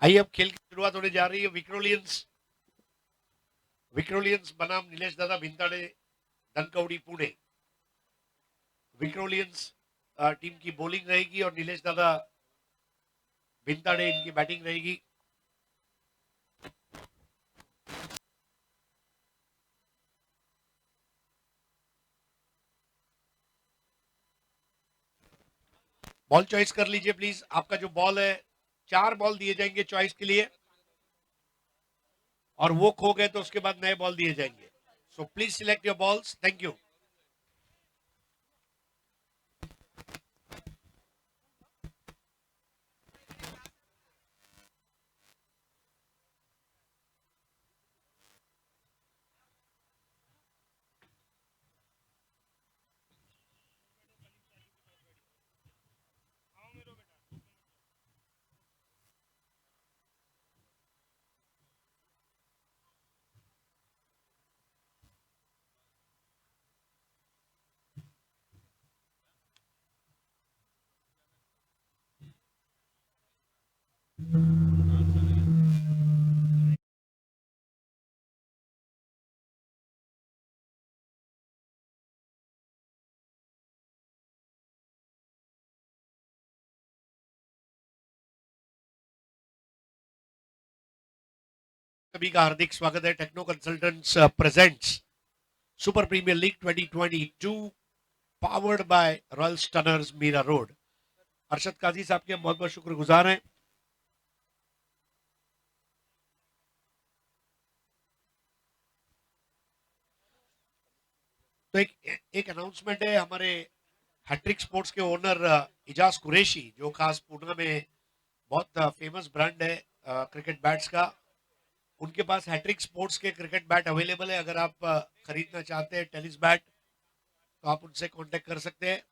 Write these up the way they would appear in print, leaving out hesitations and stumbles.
आइए अब खेल की शुरुआत होने जा रही है। विक्रोलियंस बनाम नीलेश दादा भिंताड़े धनकवड़ी पुणे। विक्रोलियंस टीम की बॉलिंग रहेगी और नीलेश दादा भिंताड़े इनकी बैटिंग रहेगी। बॉल चॉइस कर लीजिए प्लीज। आपका जो बॉल है, 4 बॉल दिए जाएंगे चॉइस के लिए, और वो खो गए तो उसके बाद नए बॉल दिए जाएंगे। So please select your balls. Thank you. सभी का हार्दिक स्वागत है। Techno Consultants presents super premier league 2022 powered by Royal Stunners Mira Road. Arshad Kazi साहब के हम बहुत बहुत शुक्रगुजार हैं। तो एक अनाउंसमेंट है। हमारे हैट्रिक स्पोर्ट्स के ओनर इजाज कुरैशी, जो खास पूना में बहुत फेमस ब्रांड है क्रिकेट बैट्स का, उनके पास हैट्रिक स्पोर्ट्स के क्रिकेट बैट अवेलेबल है। अगर आप खरीदना चाहते हैं टेनिस बैट, तो आप उनसे कांटेक्ट कर सकते हैं।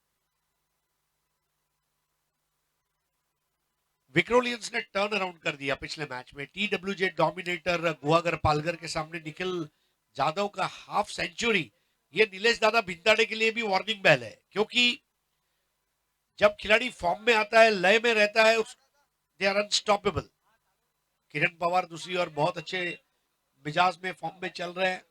विक्रोलियंस ने टर्न अराउंड कर दिया पिछले मैच में। TWJ डोमिनेटर गुहागर पालगर के सामने निखिल जाधव का हाफ सेंचुरी, ये नीलेश दादा भिंताड़े के लिए भी वार्निंग बेल है, क्योंकि जब खिलाड़ी फॉर्म में आता है, लय में रहता है, दे आर अनस्टॉपेबल। किरण पवार दूसरी ओर बहुत अच्छे मिजाज में फॉर्म में चल रहे हैं।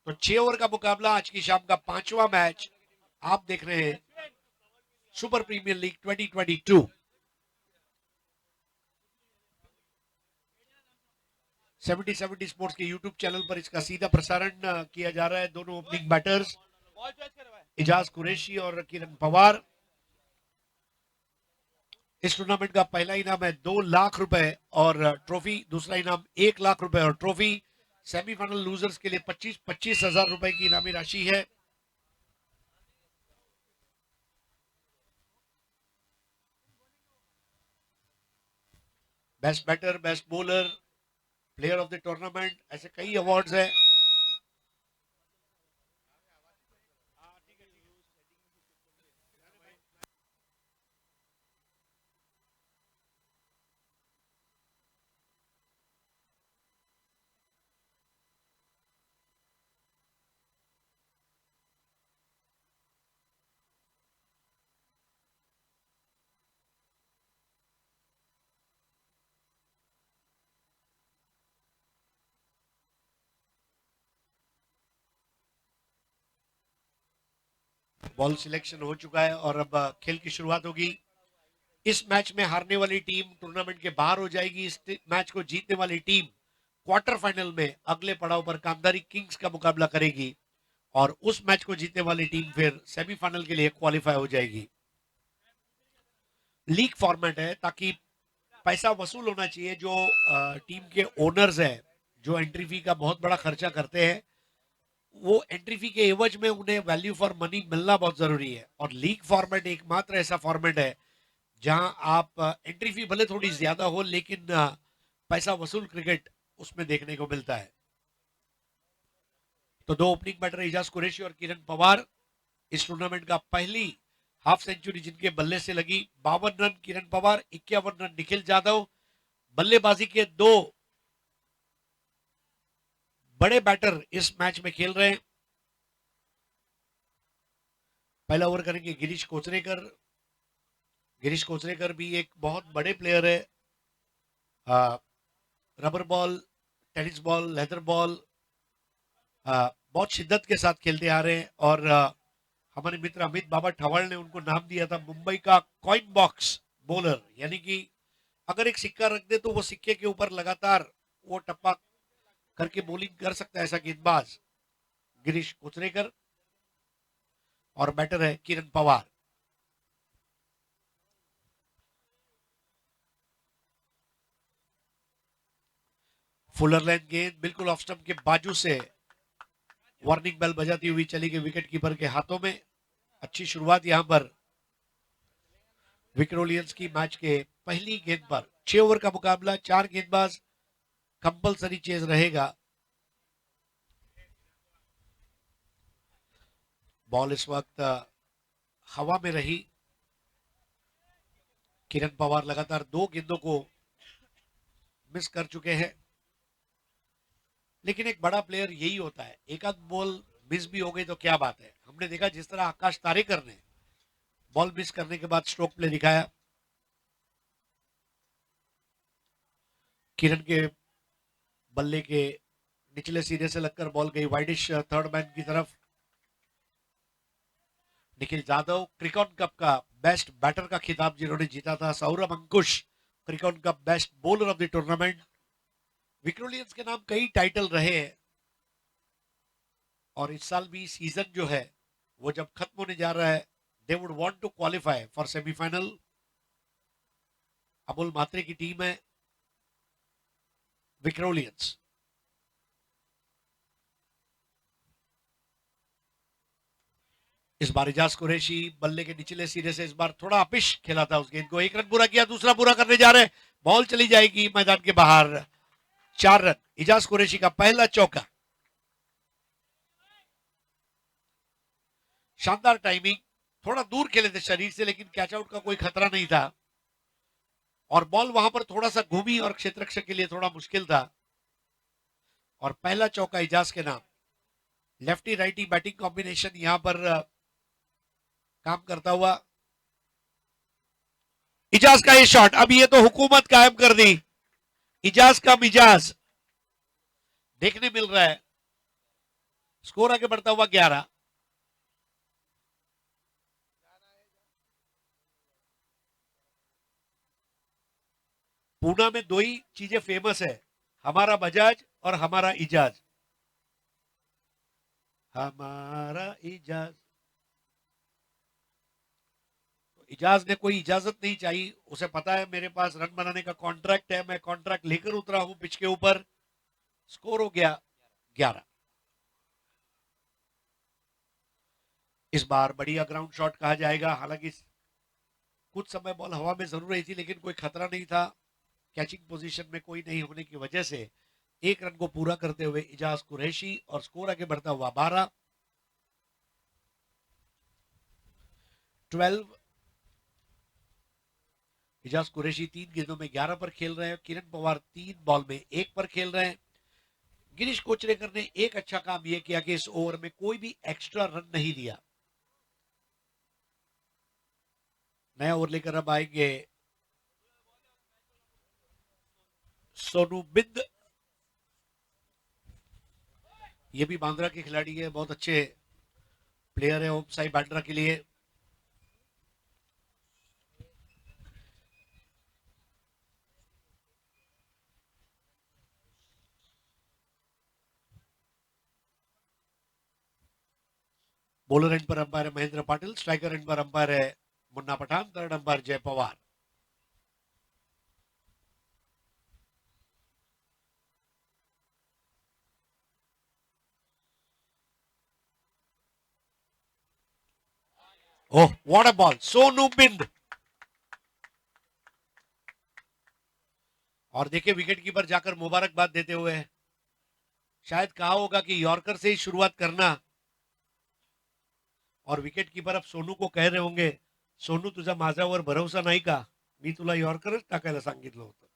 तो 6 ओवर का मुकाबला, आज की शाम का 5वां मैच आप देख रहे हैं सुपर प्रीमियर लीग 2022। 70 स्पोर्ट्स के यूट्यूब चैनल पर इसका सीधा प्रसारण किया जा रहा है। दोनों ओपनिंग बैटर्स इजाज कुरैशी और किरण पवार। इस टूर्नामेंट का पहला इनाम है 2 लाख रुपए और ट्रॉफी। दूसरा इनाम 1 लाख रुपए और ट्रॉफी। सेमीफाइनल लूजर्स के लिए 25,000 रुपए की इनामी राशि है। Best batter, best bowler, player of the tournament, ऐसे कई अवार्ड्स हैं। बॉल सिलेक्शन हो चुका है और अब खेल की शुरुआत होगी। इस मैच में हारने वाली टीम टूर्नामेंट के बाहर हो जाएगी। इस मैच को जीतने वाली टीम क्वार्टर फाइनल में अगले पड़ाव पर कामदारी किंग्स का मुकाबला करेगी, और उस मैच को जीतने वाली टीम फिर सेमीफाइनल के लिए क्वालिफाई हो जाएगी। लीग फॉर्मेट है, ताकि पैसा वसूल होना चाहिए। जो टीम के ओनर्स हैं, जो एंट्री फी का बहुत बड़ा खर्चा करते हैं, वो एंट्री फी के एवज में उन्हें वैल्यू फॉर मनी मिलना बहुत जरूरी है। और लीग फॉर्मेट एकमात्र ऐसा फॉर्मेट है जहां आप एंट्री फी भले थोड़ी ज्यादा हो, लेकिन पैसा वसूल क्रिकेट उसमें देखने को मिलता है। तो दो ओपनिंग बैटर इजाज कुरैशी और किरण पवार। इस टूर्नामेंट का पहली हाफ सेंचुरी जिनके बल्ले से लगी, 52 रन किरण पवार, 51 रन निखिल जाधव। बल्लेबाजी के दो बड़े बैटर इस मैच में खेल रहे हैं। पहला ओवर करेंगे गिरीश कोचरेकर। गिरीश कोचरेकर भी एक बहुत बड़े प्लेयर है। आ, rubber ball, tennis ball, leather ball बहुत शिद्दत के साथ खेलते आ रहे हैं। और हमारे मित्र अमित बाबा ठवाड़ ने उनको नाम दिया था मुंबई का कॉइन बॉक्स बॉलर, यानी कि अगर एक सिक्का रख दे तो वो सिक्के के ऊपर लगातार वो टप्पा करके बॉलिंग कर सकता है, ऐसा गेंदबाज गिरीश कोचरेकर। और बैटर है किरण पवार। फुलर लाइन गेंद बिल्कुल ऑफ स्टंप के बाजू से वार्निंग बेल बजाती हुई चली गई विकेट कीपर के हाथों में। अच्छी शुरुआत यहां पर विक्टोरियंस की मैच के पहली गेंद पर। 6 ओवर का मुकाबला, 4 गेंदबाज, कंपलसरी चेज रहेगा। बॉल इस वक्त हवा में रही। किरण पवार लगातार 2 गेंदों को मिस कर चुके हैं, लेकिन एक बड़ा प्लेयर यही होता है, एक आध बॉल मिस भी हो गई तो क्या बात है। हमने देखा जिस तरह आकाश तारेकर ने बॉल मिस करने के बाद स्ट्रोक प्ले दिखाया। किरण के बल्ले के निचले सिरे से लगकर बॉल गई वाइडिश थर्ड मैन की तरफ। निखिल जाधव क्रिकॉन कप का बेस्ट बैटर का खिताब जिन्होंने जीता था। Saurabh Ankush Cricon cup best bowler of the tournament. Victorians के नाम कई टाइटल रहे हैं, और इस साल भी सीजन जो है वो जब खत्म होने जा रहा है, they would want to qualify for semifinal. Abul Mhatre की टीम है विक्टोरियंस। इस बार इजाज कुरैशी बल्ले के निचले सिरे से इस बार थोड़ा अपिश खेला था उस गेंद को। एक रन पूरा किया, दूसरा पूरा करने जा रहे हैं, बॉल चली जाएगी मैदान के बाहर। 4 रन, इजाज कुरैशी का पहला चौका। शानदार टाइमिंग, थोड़ा दूर खेले थे शरीर से, लेकिन कैच आउट का कोई खतरा नहीं था। और बॉल वहां पर थोड़ा सा घूमी और क्षेत्ररक्षक के लिए थोड़ा मुश्किल था। और पहला चौका इजाज के नाम। लेफ्टी राइटी बैटिंग कॉम्बिनेशन यहां पर काम करता हुआ। इजाज का ये शॉट, अब ये तो हुकूमत कायम कर दी। इजाज का मिजाज देखने मिल रहा है। स्कोर आगे बढ़ता हुआ 11। पूना में 2 ही चीजें फेमस है, हमारा बजाज और हमारा इजाज। हमारा इजाज। तो इजाज ने कोई इजाजत नहीं चाहिए, उसे पता है मेरे पास रन बनाने का कॉन्ट्रैक्ट है, मैं कॉन्ट्रैक्ट लेकर उतरा हूं पिच के ऊपर। स्कोर हो गया 11। इस बार बढ़िया ग्राउंड शॉट कहा जाएगा, हालांकि कुछ समय बॉल हवा में जरूर रही थी, लेकिन कोई खतरा नहीं था। कैचिंग पोजीशन में कोई नहीं होने की वजह से 1 रन को पूरा करते हुए इजाज कुरैशी, और स्कोर आगे बढ़ता हुआ 12। 12। इजाज कुरैशी 3 गेंदों में 11 पर खेल रहे हैं। किरण पवार 3 बॉल में 1 पर खेल रहे हैं। गिरीश कोचरेकर ने एक अच्छा काम यह किया कि इस ओवर में कोई भी एक्स्ट्रा रन नहीं दिया। नया ओवर लेकर अब आएंगे सोनू बिंद। ये भी बांद्रा के खिलाड़ी है, बहुत अच्छे प्लेयर है ओम साई बांद्रा के लिए। बॉलर एंड पर अंपायर है महेंद्र पाटिल, स्ट्राइकर एंड पर अंपायर है Munna Pathan, third umpire Jay Pawar. Oh what a ball, Sonu Bind. और देखिए विकेट कीपर जाकर मुबारकबाद देते हुए, शायद कहा होगा कि यॉर्कर से ही शुरुआत करना। और विकेट कीपर अब सोनू को कह रहे होंगे, सोनू तुझा माझ्यावर भरोसा नाही का, मी तुला यॉर्करच टाकायला सांगितलं होतं।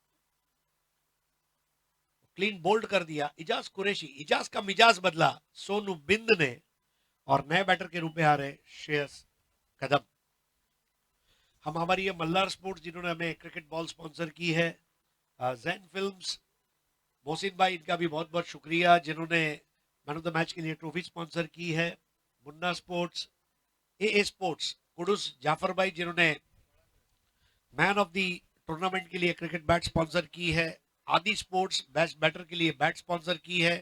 क्लीन बोल्ड कर दिया इजाज कुरैशी। इजाज का मिजाज बदला सोनू बिंद ने, और नए बैटर के रूप में आ रहे श्रेयस कदम। हम हमारी ये मल्हार स्पोर्ट्स जिन्होंने हमें क्रिकेट बॉल स्पॉन्सर की है, जैन फिल्म्स, मोहसिन भाई इनका भी बहुत बहुत शुक्रिया जिन्होंने मैन ऑफ द मैच के लिए ट्रॉफी स्पॉन्सर की है। मुन्ना स्पोर्ट्स, ए स्पोर्ट्स कुडुस जाफर भाई जिन्होंने मैन ऑफ द टूर्नामेंट के लिए क्रिकेट बैट स्पॉन्सर की है। आदि स्पोर्ट्स बेस्ट बैटर के लिए बैट स्पॉन्सर की है।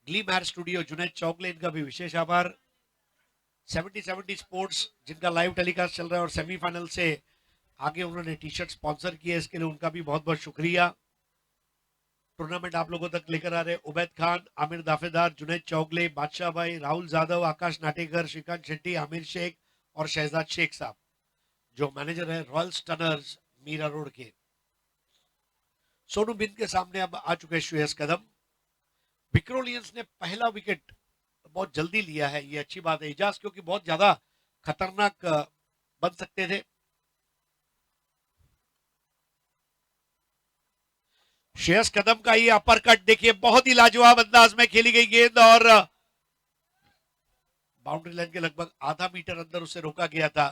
Gleam Air Studio Junaid Chaugle इनका भी विशेष आभार। 70-70 स्पोर्ट्स जिनका लाइव टेलीकास्ट चल रहा है और सेमीफाइनल से आगे उन्होंने टी शर्ट स्पॉन्सर किया है, इसके लिए उनका भी बहुत बहुत शुक्रिया। टूर्नामेंट आप लोगों तक लेकर आ रहे उबैद खान, आमिर दाफेदार, जुनैद चौगले, बादशाह भाई, राहुल जाधव, आकाश नाटेकर, श्रीकांत शेट्टी, आमिर शेख और शहजाद शेख साहब जो मैनेजर है रॉयल स्टनर्स मीरा रोड के। सोनू बिंद के सामने अब आ चुके श्रेयस कदम। विक्रोलियंस ने पहला विकेट बहुत जल्दी लिया है, ये अच्छी बात है इजाज, क्योंकि बहुत ज्यादा खतरनाक बन सकते थे। श्रेयस कदम का ये अपर कट देखिए, बहुत ही लाजवाब अंदाज में खेली गई गेंद और बाउंड्री लाइन के लगभग आधा मीटर अंदर उसे रोका गया था।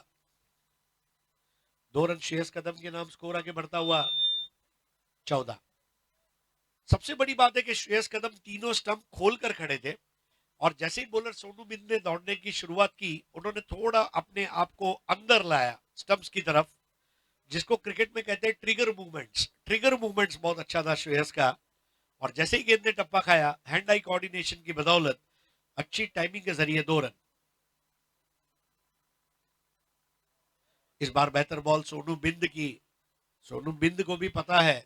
2 रन श्रेयस कदम के नाम, स्कोर आगे बढ़ता हुआ 14। सबसे बड़ी बात है कि श्रेयस कदम तीनों स्टंप खोलकर खड़े थे और जैसे ही बॉलर सोनू बिंद ने दौड़ने की शुरुआत की, उन्होंने थोड़ा अपने आप को अंदर लाया स्टंप्स की तरफ, जिसको क्रिकेट में कहते हैं ट्रिगर मूवमेंट्स। ट्रिगर मूवमेंट्स बहुत अच्छा था श्रेयस का, और जैसे ही गेंद ने टप्पा खाया, हैंड आई कोऑर्डिनेशन की बदौलत अच्छी टाइमिंग के जरिए 2 रन। इस बार बेहतर बॉल सोनू बिंद की। सोनू बिंद को भी पता है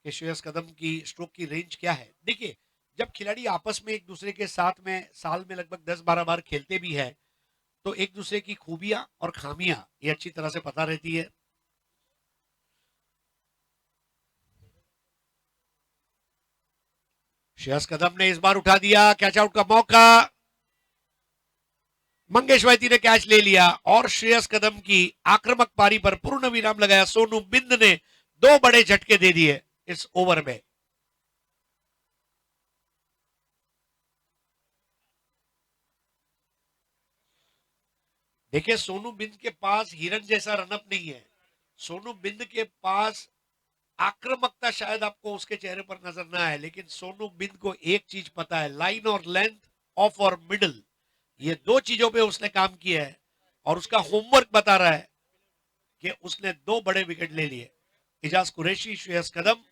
कि श्रेयस कदम की स्ट्रोक की रेंज क्या है। देखिए, जब खिलाड़ी आपस में एक दूसरे के साथ में साल में लगभग 10-12 बार खेलते भी है, तो एक दूसरे की खूबियां और खामियां ये अच्छी तरह से पता रहती है। श्रेयस कदम ने इस बार उठा दिया, कैच आउट का मौका, मंगेश वैती ने कैच ले लिया और श्रेयस कदम की आक्रामक पारी पर पूर्ण विराम लगाया। सोनू बिंद ने 2 बड़े झटके दे दिए इस ओवर में। देखिए, सोनू बिंद के पास हिरन जैसा रनअप नहीं है। सोनू बिंद के पास आक्रामकता शायद आपको उसके चेहरे पर नजर ना आए, लेकिन सोनू बिंद को एक चीज पता है, लाइन और लेंथ, ऑफ और मिडल, ये 2 चीजों पे उसने काम किया है और उसका होमवर्क बता रहा है कि उसने 2 बड़े विकेट ले लिए। इजाज कुरैशी, श्रेयस कदम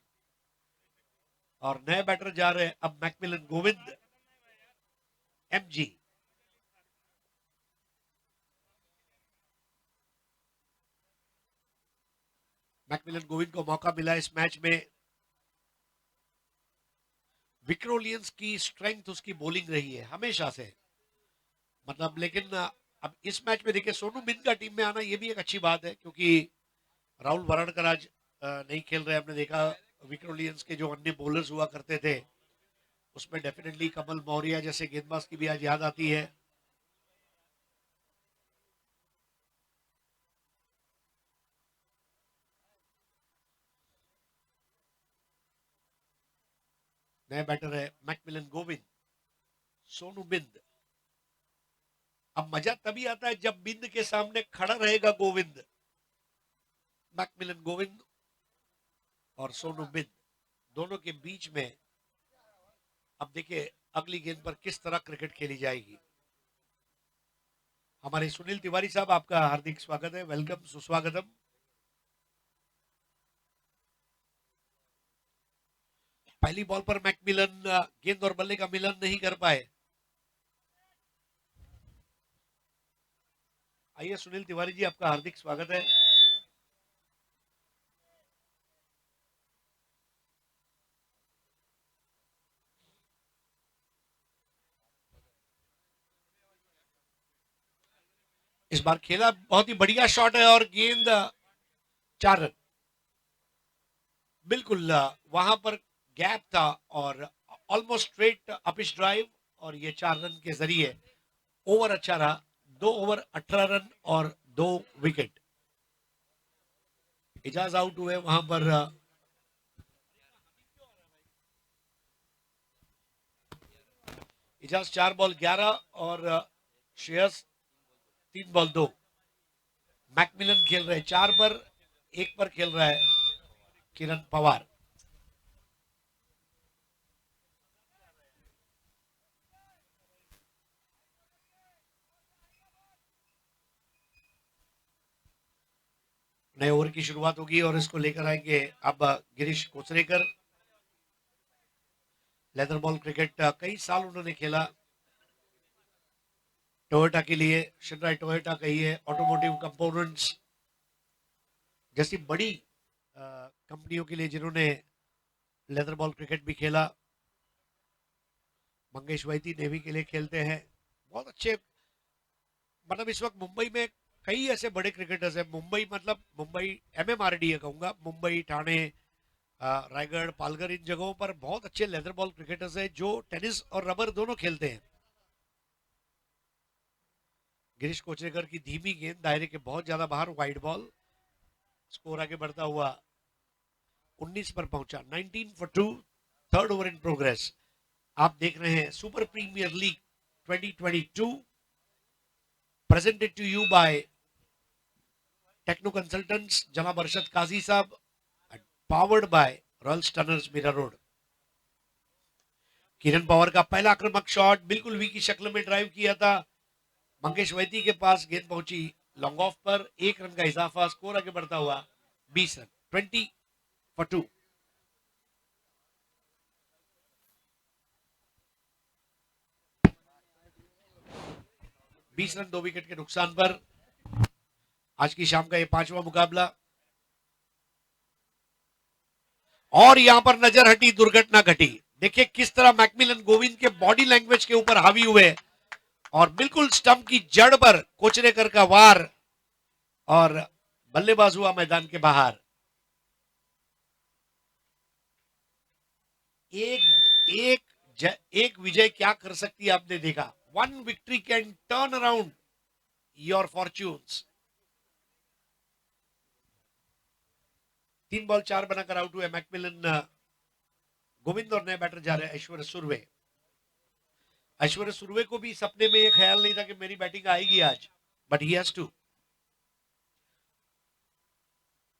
और नए बैटर जा रहे हैं अब Macmillan Govind, MG. Macmillan Govind को मौका मिला इस मैच में। विक्रोलियंस की स्ट्रेंथ उसकी बॉलिंग रही है हमेशा से, मतलब, लेकिन अब इस मैच में देखिए सोनू बिंद का टीम में आना ये भी एक अच्छी बात है, क्योंकि राहुल वराडकर आज नहीं खेल रहे। हमने देखा विक्रोलियंस के जो अन्य बॉलर्स हुआ करते थे उसमें डेफिनेटली कमल मौर्य जैसे गेंदबाज की भी आज याद आती है। नए बैटर है मैकमिलन गोविंद, सोनू बिंद। अब मजा तभी आता है जब बिंद के सामने खड़ा रहेगा गोविंद। मैकमिलन गोविंद और सोनू बिंद दोनों के बीच में अब देखिए अगली गेंद पर किस तरह क्रिकेट खेली जाएगी। हमारे सुनील तिवारी साहब, आपका हार्दिक स्वागत है, वेलकम, सुस्वागतम। पहली बॉल पर मैकमिलन गेंद और बल्ले का मिलन नहीं कर पाए। आइए सुनील तिवारी जी, आपका हार्दिक स्वागत है। इस बार खेला, बहुत ही बढ़िया शॉट है और गेंद 4 रन। बिल्कुल वहां पर गैप था और ऑलमोस्ट स्ट्रेट अपिश ड्राइव, और ये 4 रन के जरिए ओवर अच्छा रहा। 2 ओवर 18 रन और 2 विकेट। इजाज आउट हुए वहां पर। इजाज 4 बॉल 11 और श्रेयस 3 बॉल 2। मैकमिलन खेल रहे 4 पर, 1 पर खेल रहा है किरण पवार। नए ओवर की शुरुआत होगी और इसको लेकर आएंगे अब Girish Kocharekar. Leather ball cricket कई साल उन्होंने खेला टोयोटा के लिए। शिनराई टोयोटा कही है, ऑटोमोटिव कंपोनेंट्स जैसी बड़ी कंपनियों के लिए जिन्होंने लेदर बॉल क्रिकेट भी खेला। मंगेश वैती नेवी के लिए खेलते हैं। बहुत अच्छे, मतलब इस वक्त मुंबई में कई ऐसे बड़े क्रिकेटर्स हैं। मुंबई मतलब मुंबई एमएमआरडी है कहूंगा, मुंबई ठाणे रायगढ़ पालघर, इन जगहों पर बहुत अच्छे लेदर बॉल क्रिकेटर्स हैं जो टेनिस और रबर दोनों खेलते हैं। गिरीश कोचरेकर की धीमी गेंद दायरे के बहुत ज्यादा बाहर, वाइड बॉल। स्कोर आगे बढ़ता हुआ 19 पर पहुंचा, 19 for 2, third over in progress. आप देख रहे हैं super premier league 2022 presented to you by Techno Consultants जनाब अरशद काजी साहब, powered by Royal Stunners Mira Road. Kiran Pawar का पहला आक्रामक शॉट बिल्कुल वी की शक्ल में ड्राइव किया था, मंगेश वैती के पास गेंद पहुंची लॉन्ग ऑफ पर। 1 रन का इजाफा, स्कोर आगे बढ़ता हुआ 20 रन, 20 for 2। बीस रन 2 विकेट के नुकसान पर आज की शाम का ये 5वां मुकाबला। और यहां पर नजर हटी, दुर्घटना घटी। देखिए किस तरह मैकमिलन गोविंद के बॉडी लैंग्वेज के ऊपर हावी हुए और बिल्कुल स्टंप की जड़ पर कोचरेकर का वार और बल्लेबाज हुआ मैदान के बाहर। एक एक विजय क्या कर सकती है आपने देखा। 1 victory can turn around your fortunes. 3 ball 4 बनाकर आउट हुए मैकमिलन गोविंद और नए बैटर जा रहे हैं ऐश्वर्य सुरवे। ऐश्वर्य सुरवे को भी सपने में ये ख्याल नहीं था कि मेरी बैटिंग आएगी आज, बट ही हैज टू।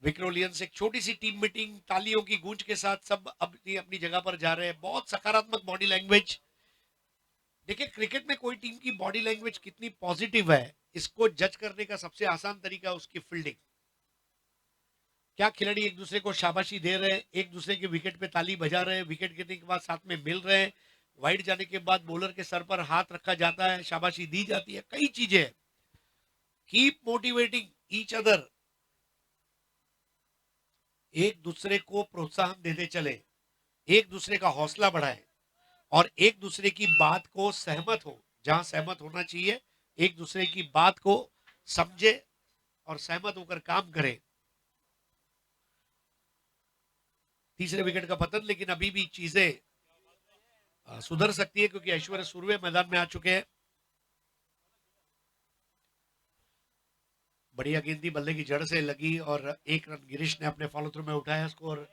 विक्रोलियंस एक छोटी सी टीम मीटिंग, तालियों की गूंज के साथ सब अपनी अपनी जगह पर जा रहे हैं। बहुत सकारात्मक बॉडी लैंग्वेज। देखिए क्रिकेट में कोई टीम की बॉडी लैंग्वेज कितनी पॉजिटिव है, इसको जज करने का सबसे आसान तरीका उसकी फील्डिंग। क्या खिलाड़ी एक दूसरे को शाबाशी दे रहे हैं, एक दूसरे के विकेट पे ताली बजा रहे हैं, विकेट गिरने के बाद साथ में मिल रहे हैं, वाइड जाने के बाद बॉलर के सर पर हाथ रखा जाता है, शाबाशी दी जाती है, कई चीजें। कीप मोटिवेटिंग ईच अदर, एक दूसरे को प्रोत्साहन देते चले, एक दूसरे का हौसला बढ़ाए और एक दूसरे की बात को सहमत हो जहां सहमत होना चाहिए, एक दूसरे की बात को समझे और सहमत होकर काम करे। तीसरे विकेट का पतन, लेकिन अभी भी चीजें सुधर सकती है क्योंकि ऐश्वर्य सुरवे मैदान में आ चुके हैं। बढ़िया गेंदी बल्ले की जड़ से लगी और 1 रन गिरीश ने अपने फॉलो थ्रू में उठाया। Score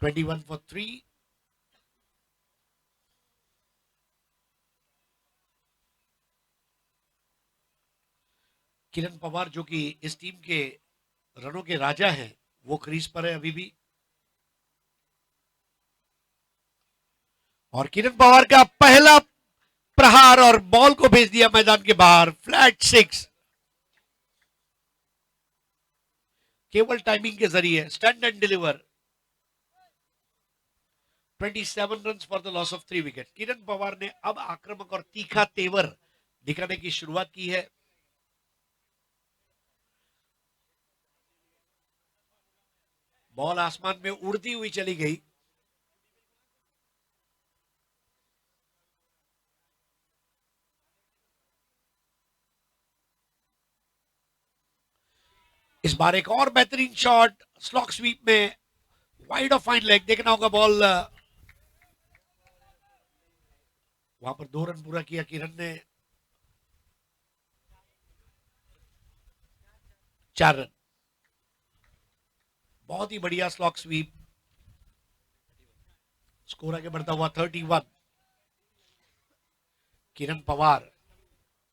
21 for 3। किरण पवार जो कि इस टीम के रनों के राजा हैं, वो क्रीज पर है अभी भी। और किरण पवार का पहला प्रहार और बॉल को भेज दिया मैदान के बाहर, फ्लैट 6। केवल टाइमिंग के जरिए stand and deliver. 27 run for the loss of 3 wicket. Kiran Pawar ने अब आक्रामक और तीखा तेवर दिखाने की शुरुआत की है। बॉल आसमान में उड़ती हुई चली गई। इस बार एक और बेहतरीन शॉट स्लॉक स्वीप में, वाइड ऑफ फाइन लेग। देखना होगा बॉल, वहां पर 2 रन पूरा किया किरण ने, 4 रन। बहुत ही बढ़िया स्लॉक स्वीप। स्कोर आगे बढ़ता हुआ 31। किरण पवार,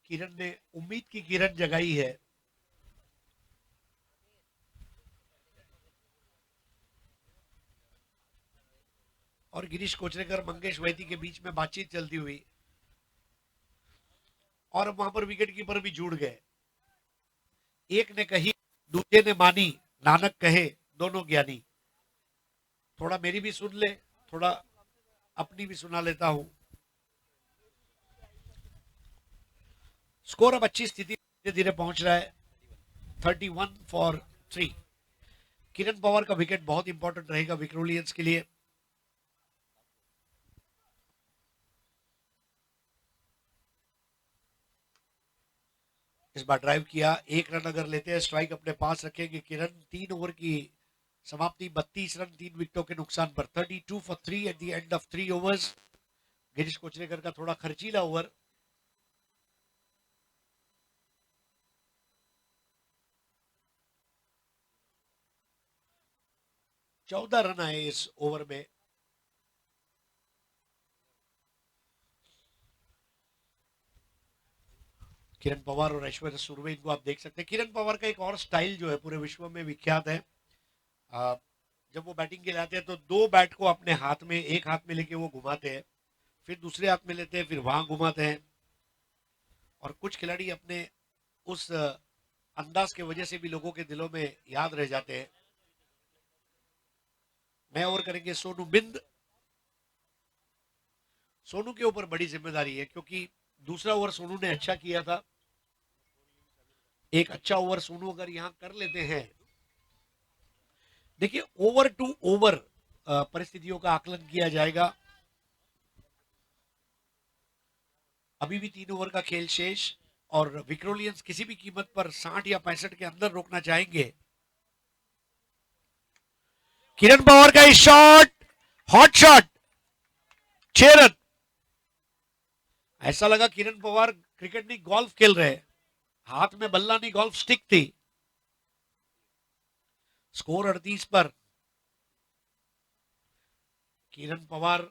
किरण ने उम्मीद की किरण जगाई है। और गिरीश कोचरेकर मंगेश वैदी के बीच में बातचीत चलती हुई और वहां पर विकेट कीपर भी जुड़ गए। एक ने कही दूसरे ने मानी, नानक कहे दोनों ज्ञानी। थोड़ा मेरी भी सुन ले, थोड़ा अपनी भी सुना लेता हूं। स्कोर अब अच्छी स्थिति धीरे धीरे पहुंच रहा है, 31 फॉर 3। किरण पवार का विकेट बहुत इंपॉर्टेंट रहेगा विक्रोलियंस के लिए। इस बार ड्राइव किया, एक रन अगर लेते हैं स्ट्राइक अपने पास रखेंगे किरण। 3 ओवर की समाप्ति, 32 रन 3 विकेटों के नुकसान पर, 32 for 3 at the end of 3 overs. Girish Kocharekar का थोड़ा खर्चीला ओवर। चौदह रन आए इस ओवर में। किरण पवार और ऐश्वर्या सुरवे, इनको आप देख सकते हैं। किरण पवार का एक और स्टाइल जो है पूरे विश्व में विख्यात है। जब वो बैटिंग के लिए आते हैं तो 2 बैट को अपने हाथ में, एक हाथ में लेके वो घुमाते हैं, फिर दूसरे हाथ में लेते हैं, फिर वहां घुमाते हैं। और कुछ खिलाड़ी अपने उस अंदाज के वजह से भी लोगों के दिलों में याद रह जाते हैं। नया ओवर करेंगे सोनू बिंद। सोनू के ऊपर बड़ी जिम्मेदारी है क्योंकि दूसरा ओवर सोनू ने अच्छा किया था। एक अच्छा ओवर सोनू अगर यहां कर लेते हैं, देखिए ओवर टू ओवर परिस्थितियों का आकलन किया जाएगा। अभी भी 3 ओवर का खेल शेष और विक्रोलियंस किसी भी कीमत पर 60 या 65 के अंदर रोकना चाहेंगे। किरण पवार का शॉट, हॉट शॉट, 6 रन। ऐसा लगा किरण पवार क्रिकेट नहीं गोल्फ खेल रहे, हाथ में बल्ला नहीं गोल्फ स्टिक थी। स्कोर 38 पर। किरण पवार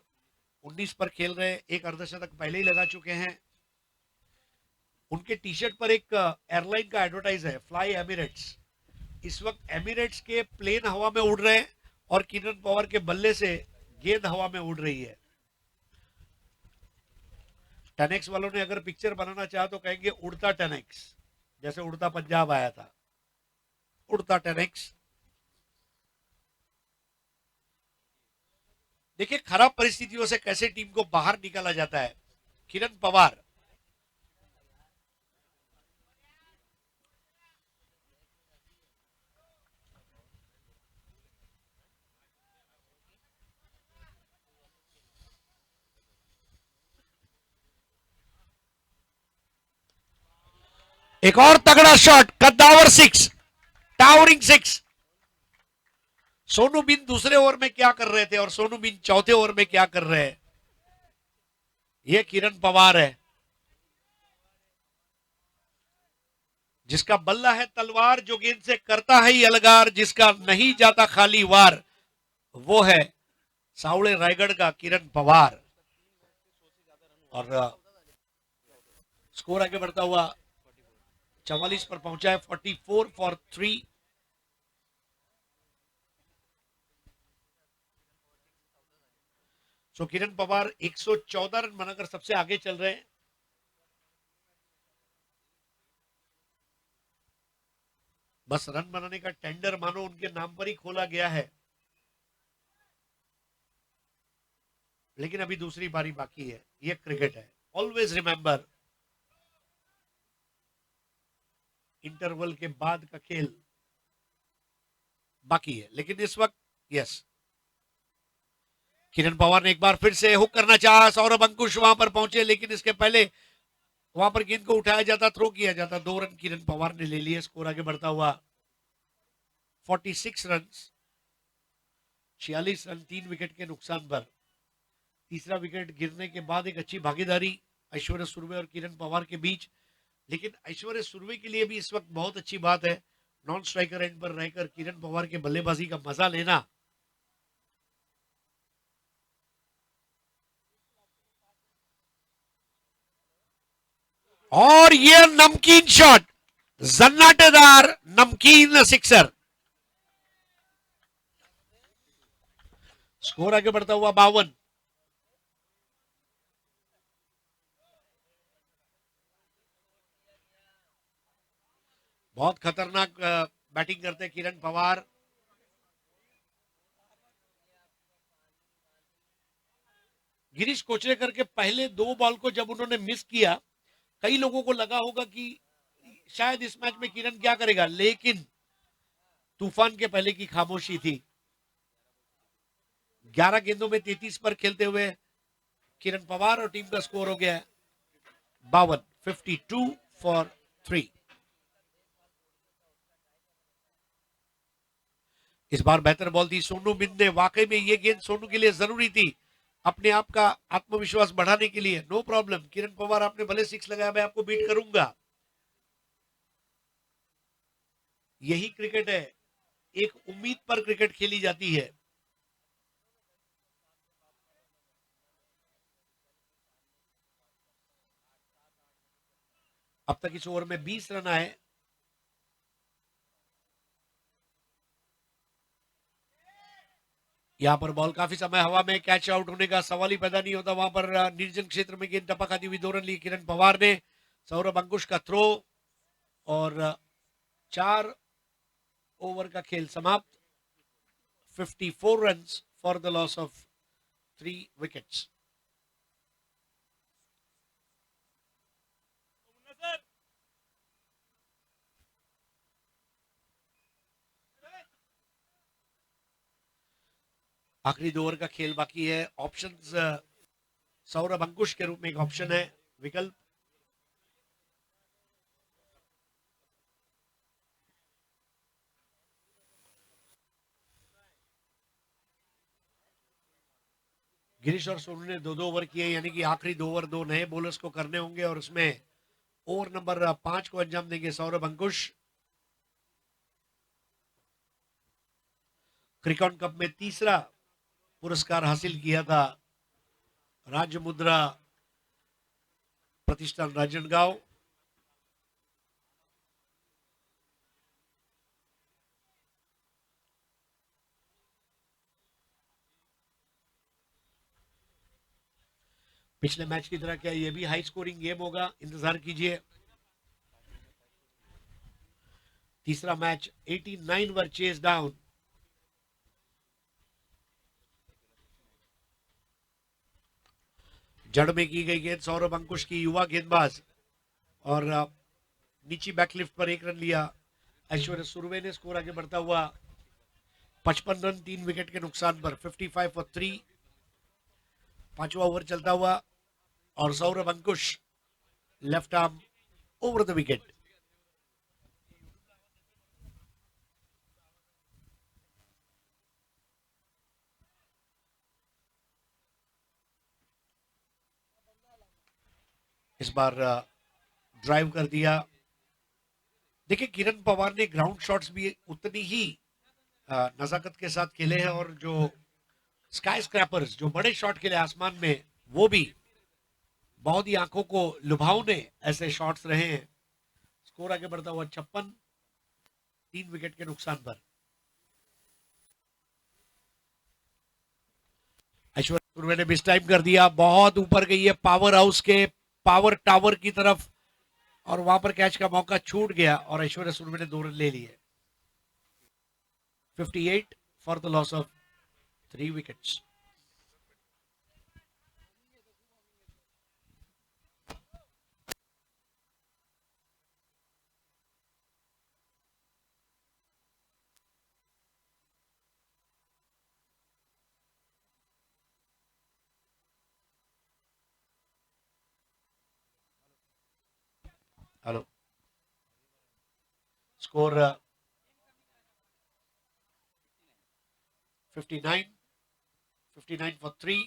19 पर खेल रहे, एक अर्धशतक पहले ही लगा चुके हैं। उनके टी शर्ट पर एक एयरलाइन का एडवर्टाइज है, फ्लाई एमिरेट्स। इस वक्त एमिरेट्स के प्लेन हवा में उड़ रहे हैं और किरण पवार के बल्ले से गेंद हवा में उड़ रही है। 10x वालों ने अगर पिक्चर बनाना चाहा तो कहेंगे उड़ता 10x, जैसे उड़ता पंजाब आया था, उड़ता 10x। देखिए खराब परिस्थितियों से कैसे टीम को बाहर निकाला जाता है। किरण पवार एक और तगड़ा शॉट, कद्दावर 6, टावरिंग 6। सोनू बिन दूसरे ओवर में क्या कर रहे थे और सोनू बिन चौथे ओवर में क्या कर रहे हैं, ये किरण पवार है जिसका बल्ला है तलवार, जो गेंद से करता है ही अलगार, जिसका नहीं जाता खाली वार, वो है सावड़े रायगढ़ का किरण पवार। और स्कोर आगे बढ़ता हुआ 44 पर पहुंचा है, 44 for 3। So Kiran Pawar 114 run बनाकर सबसे आगे चल रहे हैं। बस रन बनाने का टेंडर मानो उनके नाम पर ही खोला गया है, लेकिन अभी दूसरी पारी बाकी है। ये क्रिकेट है, ऑलवेज रिमेंबर, इंटरवल के बाद का खेल बाकी है। लेकिन इस वक्त यस, किरण पवार ने एक बार फिर से हुक करना चाहा, सौरभ अंकुश वहां पर पहुंचे, लेकिन इसके पहले वहां पर गेंद को उठाया जाता, थ्रो किया जाता। 2 रन किरण पवार ने ले लिए। स्कोर आगे बढ़ता हुआ 46 रन, 46 रन 3 विकेट के नुकसान पर। तीसरा विकेट गिरने के बाद एक अच्छी भागीदारी ऐश्वर्या सुरवे और किरण पवार के बीच। लेकिन ऐश्वर्या सुरवे के लिए भी इस वक्त बहुत अच्छी बात है, नॉन स्ट्राइकर एंड पर रहकर किरण पवार के बल्लेबाजी का मजा लेना। और ये नमकीन शॉट, जन्नाटेदार नमकीन सिक्सर। स्कोर आगे बढ़ता हुआ 52। बहुत खतरनाक बैटिंग करते हैं किरण पवार। गिरीश कोचरेकर के पहले 2 बॉल को जब उन्होंने मिस किया, कई लोगों को लगा होगा कि शायद इस मैच में किरण क्या करेगा, लेकिन तूफान के पहले की खामोशी थी। 11 गेंदों में 33 पर खेलते हुए किरण पवार और टीम का स्कोर हो गया है 52, 52 फॉर 3। इस बार बेहतर बॉल दी सोनू बिंद ने। वाकई में ये गेंद सोनू के लिए जरूरी थी, अपने आप का आत्मविश्वास बढ़ाने के लिए। नो प्रॉब्लम, किरण पवार आपने भले 6 लगाया, मैं आपको बीट करूंगा। यही क्रिकेट है, एक उम्मीद पर क्रिकेट खेली जाती है। अब तक इस ओवर में 20 रन आए। यहां पर बॉल काफी समय हवा में, कैच आउट होने का सवाल ही पैदा नहीं होता। वहां पर निर्जन क्षेत्र में गेंद टपक आती हुई 2 रन लिए किरण पवार ने। सौरभ अंकुश का थ्रो और 4 ओवर का खेल समाप्त। 54 run for the loss of 3 wickets. आखिरी 2 ओवर का खेल बाकी है। ऑप्शंस सौरभ अंकुश के रूप में एक ऑप्शन है, विकल्प। गिरीश और सोनू ने 2-2 ओवर किए, यानी कि आखिरी 2 ओवर 2 नए बॉलर्स को करने होंगे और उसमें ओवर नंबर 5 को अंजाम देंगे सौरभ अंकुश। क्रिकॉन कप में तीसरा पुरस्कार हासिल किया था राज्य मुद्रा प्रतिष्ठान राजनांदगांव। पिछले मैच की तरह क्या ये भी हाई स्कोरिंग गेम होगा, इंतजार कीजिए। तीसरा मैच 89 वर चेस डाउन। जड़ में की गई गेंद सौरभ अंकुश की, युवा गेंदबाज, और नीची बैकलिफ्ट पर 1 रन लिया ऐश्वर्य सुरवे ने। स्कोर आगे बढ़ता हुआ 55 रन 3 विकेट के नुकसान पर, 55 फॉर 3। 5वां ओवर चलता हुआ और Saurabh Ankush left arm over the wicket. इस बार ड्राइव कर दिया। देखिए किरण पवार ने ग्राउंड शॉट्स भी उतनी ही नजाकत के साथ खेले हैं, और जो स्काई स्क्रैपर्स, जो बड़े शॉट खेले आसमान में, वो भी बहुत ही आंखों को लुभावने ऐसे शॉट्स रहे हैं। स्कोर आगे बढ़ता हुआ 56, 3 विकेट के नुकसान पर। ऐश्वर्य सुरवे ने मिस टाइम कर दिया, बहुत ऊपर गई है पावर हाउस के पावर टावर की तरफ, और वहां पर कैच का मौका छूट गया और ऐश्वर्य सुरवे ने 2 रन ले लिए। 58 for the loss of 3 wickets. Hello, score 59, 59 for 3।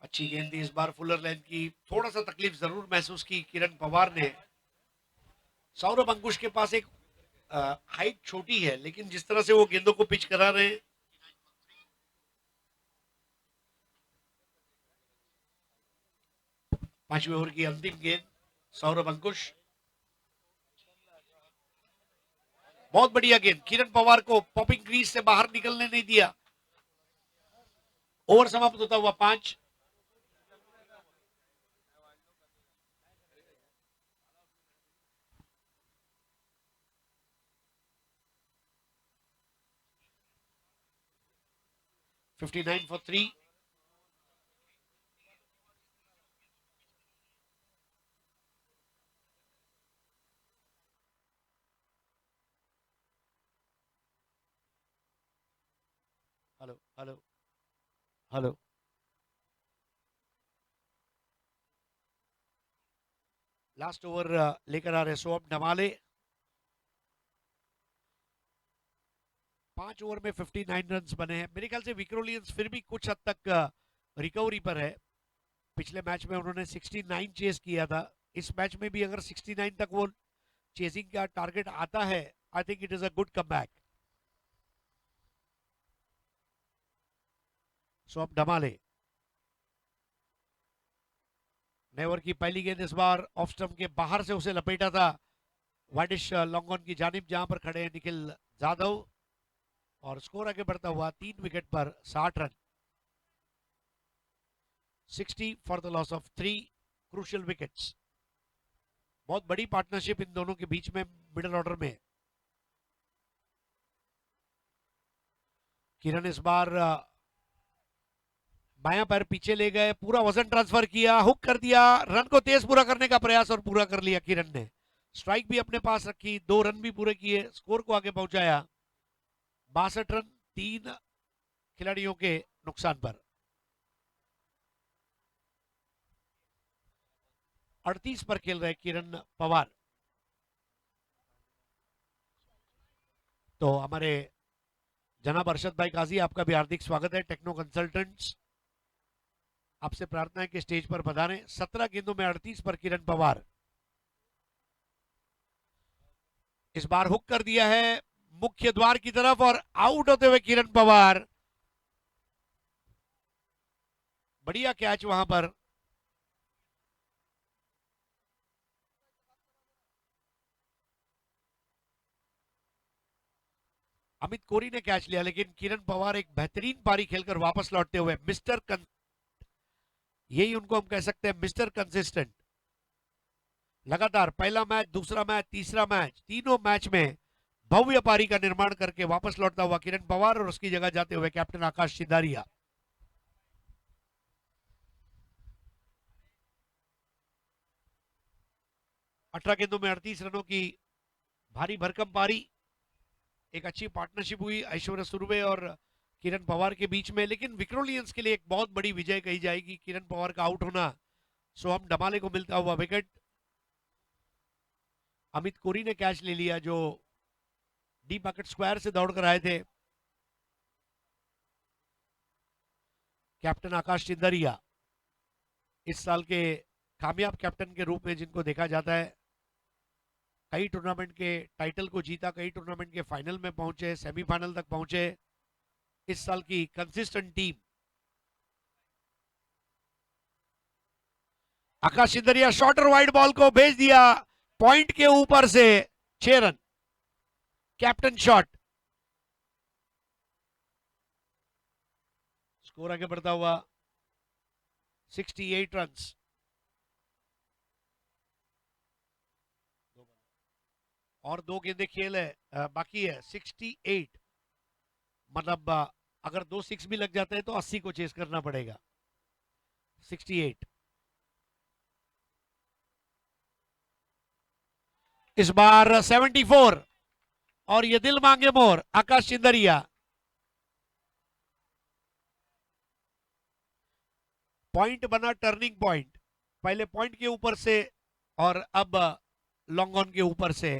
अच्छी गेंद थी इस बार फुलर लेंथ की। थोड़ा सा तकलीफ जरूर महसूस की किरण पवार ने। सौरभ अंकुश के पास एक हाइट छोटी है, लेकिन जिस तरह से वो गेंदों को पिच करा रहे हैं। 5वें ओवर की अंतिम गेंद, सौरभ अंकुश। बहुत बढ़िया गेंद, किरण पवार को पॉपिंग क्रीज से बाहर निकलने नहीं दिया। ओवर समाप्त होता हुआ 5। $59 for 3। Hello hello hello. Last over लेकर आ रहे सोहम डमाले। 5 ओवर में 59 रन बने हैं। मेरे ख्याल से विक्रोलियंस फिर भी कुछ हद तक रिकवरी पर है। पिछले मैच में उन्होंने 69 चेस किया था। इस मैच में भी अगर 69 तक वो चेसिंग का टारगेट आता है, I think it is a good comeback. Soham Damale, नेवर की पहली गेंद इस बार ऑफ स्टंप के बाहर से उसे लपेटा था वाइडिश लॉन्ग ऑन की जानिब, जहां पर खड़े हैं निखिल जाधव। और स्कोर आगे बढ़ता हुआ 3 wicket per 60 run. 60 for the loss of 3 crucial wickets. बहुत बड़ी पार्टनरशिप इन दोनों के बीच में मिडिल ऑर्डर में। किरण इस बार बायां पैर पीछे ले गए, पूरा वजन ट्रांसफर किया, हुक कर दिया, रन को तेज पूरा करने का प्रयास और पूरा कर लिया किरण ने। स्ट्राइक भी अपने पास रखी, 2 रन भी पूरे किए, स्कोर को आगे पहुंचाया 62 रन 3 खिलाड़ियों के नुकसान पर। 38 पर खेल रहे किरण पवार। तो हमारे जनाब अरशद भाई काजी, आपका भी हार्दिक स्वागत है। टेक्नो कंसल्टेंट्स, आपसे प्रार्थना है कि स्टेज पर पधारें। 17 गेंदों में 38 पर किरण पवार। इस बार हुक कर दिया है मुख्य द्वार की तरफ और आउट होते हुए किरण पवार। बढ़िया कैच वहां पर। अमित कोरी ने कैच लिया, लेकिन किरण पवार एक बेहतरीन पारी खेलकर वापस लौटते हुए यही उनको हम कह सकते हैं, मिस्टर कंसिस्टेंट। लगातार पहला मैच, दूसरा मैच, तीसरा मैच, तीनों मैच में भव्य पारी का निर्माण करके वापस लौटता हुआ किरण पवार और उसकी जगह जाते हुए कैप्टन आकाश सिंधारिया। अठारह गेंदों में 38 रनों की भारी भरकम पारी। एक अच्छी पार्टनरशिप हुई ऐश्वर्या सुरवे और किरण पवार के बीच में, लेकिन विक्रोलियंस के लिए एक बहुत बड़ी विजय कही जाएगी किरण पवार का आउट होना। सोहम डमाले को मिलता हुआ विकेट। अमित कोरी ने कैच ले लिया, जो डी पैकेट स्क्वायर से दौड़कर आए थे। कैप्टन आकाश सिंधारिया इस साल के कामयाब कैप्टन के रूप में जिनको देखा जाता है, कई टूर्नामेंट के टाइटल को जीता, कई टूर्नामेंट के फाइनल में पहुंचे, सेमीफाइनल तक पहुंचे। इस साल की कंसिस्टेंट टीम। आकाश सिंधारिया शॉर्टर वाइड बॉल को भेज दिया पॉइंट के ऊपर से, 6 रन। Captain shot. स्कोर आगे बढ़ता हुआ 68 रन। और 2 गेंदे खेल है, बाकी है। 68 मतलब अगर 2 6 भी लग जाते हैं तो 80 को चेस करना पड़ेगा। 68। इस बार 74 और ये दिल मांगे मोर आकाश सिंधारिया। पॉइंट बना टर्निंग पॉइंट, पहले पॉइंट के ऊपर से और अब लॉन्ग ऑन के ऊपर से।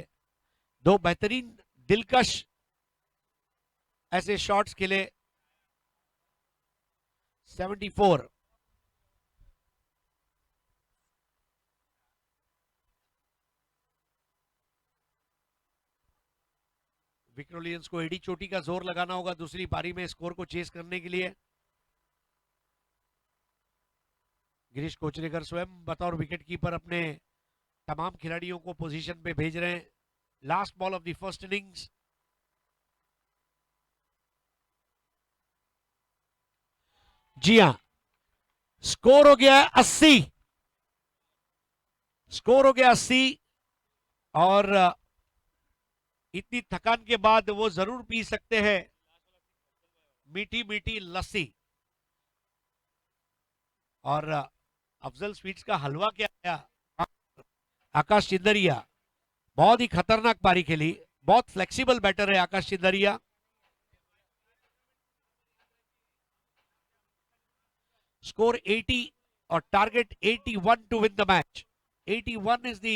2 बेहतरीन दिलकश ऐसे शॉट्स खेले। 74। विक्रोलियंस को एडी चोटी का जोर लगाना होगा दूसरी पारी में स्कोर को चेस करने के लिए। गिरीश कोचरेकर स्वयं बतौर विकेट कीपर अपने तमाम खिलाड़ियों को पोजीशन पे भेज रहे हैं। Last ball of the first innings. जी हाँ, स्कोर हो गया 80, स्कोर हो गया 80। और इतनी थकान के बाद वो जरूर पी सकते हैं मीठी मीठी लस्सी। और अफजल स्वीट्स का हलवा क्या आया, आकाश चिंदरिया बहुत ही खतरनाक पारी खेली, बहुत फ्लेक्सिबल बैटर है आकाश चिंदरिया। स्कोर 80 और target 81 to win the match. 81 is the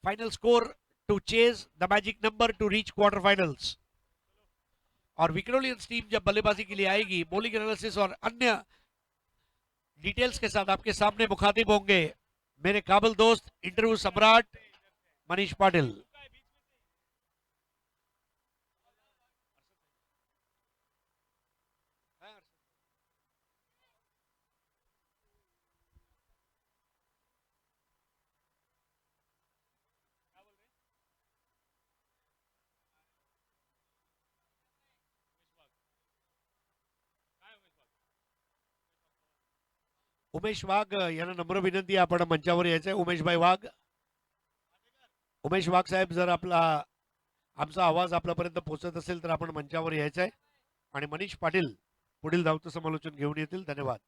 final score to chase the magic number to reach quarter finals. और विक्टोरियंस टीम जब बल्लेबाजी के लिए आएगी, बॉलिंग एनालिसिस और अन्य डिटेल्स के साथ आपके सामने मुखातिब होंगे मेरे काबिल दोस्त इंटरव्यू सम्राट मनीष पाटिल। उमेश वाघ यांना नम्र विनंती, आपण मंचावर यायचंय। उमेशभाई वाघ, उमेश वाघ साहेब, जर आपला आमचा आवाज आपल्यापर्यंत पोहोचत असेल तर आपण मंचावर यायचंय आणि मनीष पाटील पुढील धावतं समालोचन घेऊन येतील। धन्यवाद।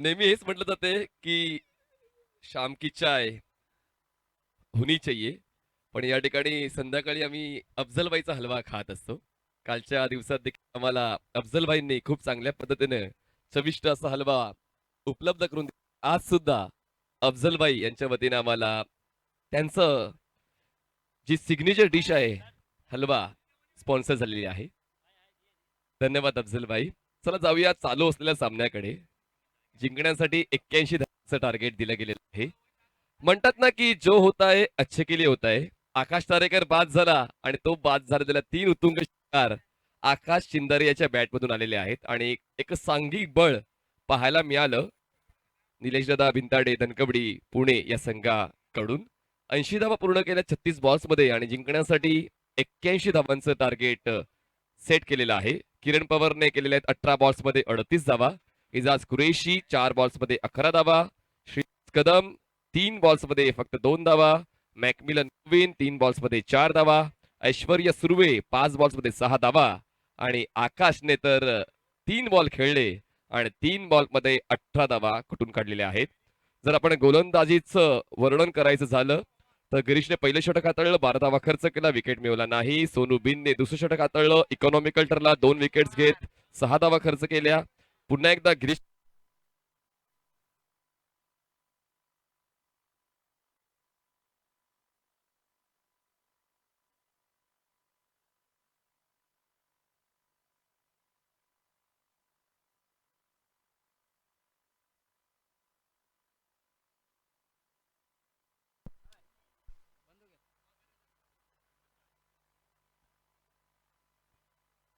नेहमी हेच म्हटलं जाते की शाम की चाय होनी चाहिए, पण या ठिकाणी संध्याकाळी आम्ही अफजलबाईचा हलवा खात असतो। कालच्या दिवसात देखील आम्हाला अफजलबाईंनी खूप चांगल्या पद्धतीने चविष्ट असा हलवा उपलब्ध करून दिला। आज सुद्धा अफजलबाई यांच्या वतीने आम्हाला त्यांचं जी सिग्नेचर डिश आहे हलवा स्पॉन्सर झालेली आहे। धन्यवाद अफजलबाई। चला जाऊया चालू असलेल्या सामन्याकडे। जिंकण्यासाठी 81 धावांचं टार्गेट दिलं गेलेलं आहे। म्हणतात ना की जो होता है अच्छे के लिए होता है। आकाश तारेकर बाद झाला आणि तो बाद झालेला 3 उत्तुंग षटकार आकाश चिंदरियाच्या बॅटमधून आलेले आहेत आणि एक सांघिक बळ पाहायला मिळालं निलेशदादा भिंताडे धनकवडी पुणे या संघाकडून। 80 धावा पूर्ण केल्या 36 बॉल्समध्ये आणि जिंकण्यासाठी 81 धावांचं टार्गेट सेट केलेलं आहे। किरण पवारने केलेले आहेत 18 बॉल्समध्ये 38 धावा। इजाज कुरेशी 4 बॉल्समध्ये 11 धावा। श्री कदम 3 बॉल्समध्ये फक्त 2 धावा। मॅकमिलन नवीन 3 बॉल्समध्ये 4 धावा। ऐश्वर्या सुर्वे 5 बॉल्समध्ये 6 धावा आणि आकाशने तर 3 बॉल खेळले आणि 3 बॉलमध्ये 18 धावा कुठून काढलेल्या आहेत। जर आपण गोलंदाजीचं वर्णन करायचं झालं तर गिरीशने पहिलं षटक हाताळलं, 12 धावा खर्च केला, विकेट मिळवला नाही। सोनू बिनने दुसरं षटक हाताळलं, इकॉनॉमिकल ठरला, 2 विकेट्स घेत 6 धावा खर्च केल्या। पुन्हा एकदा गिरीश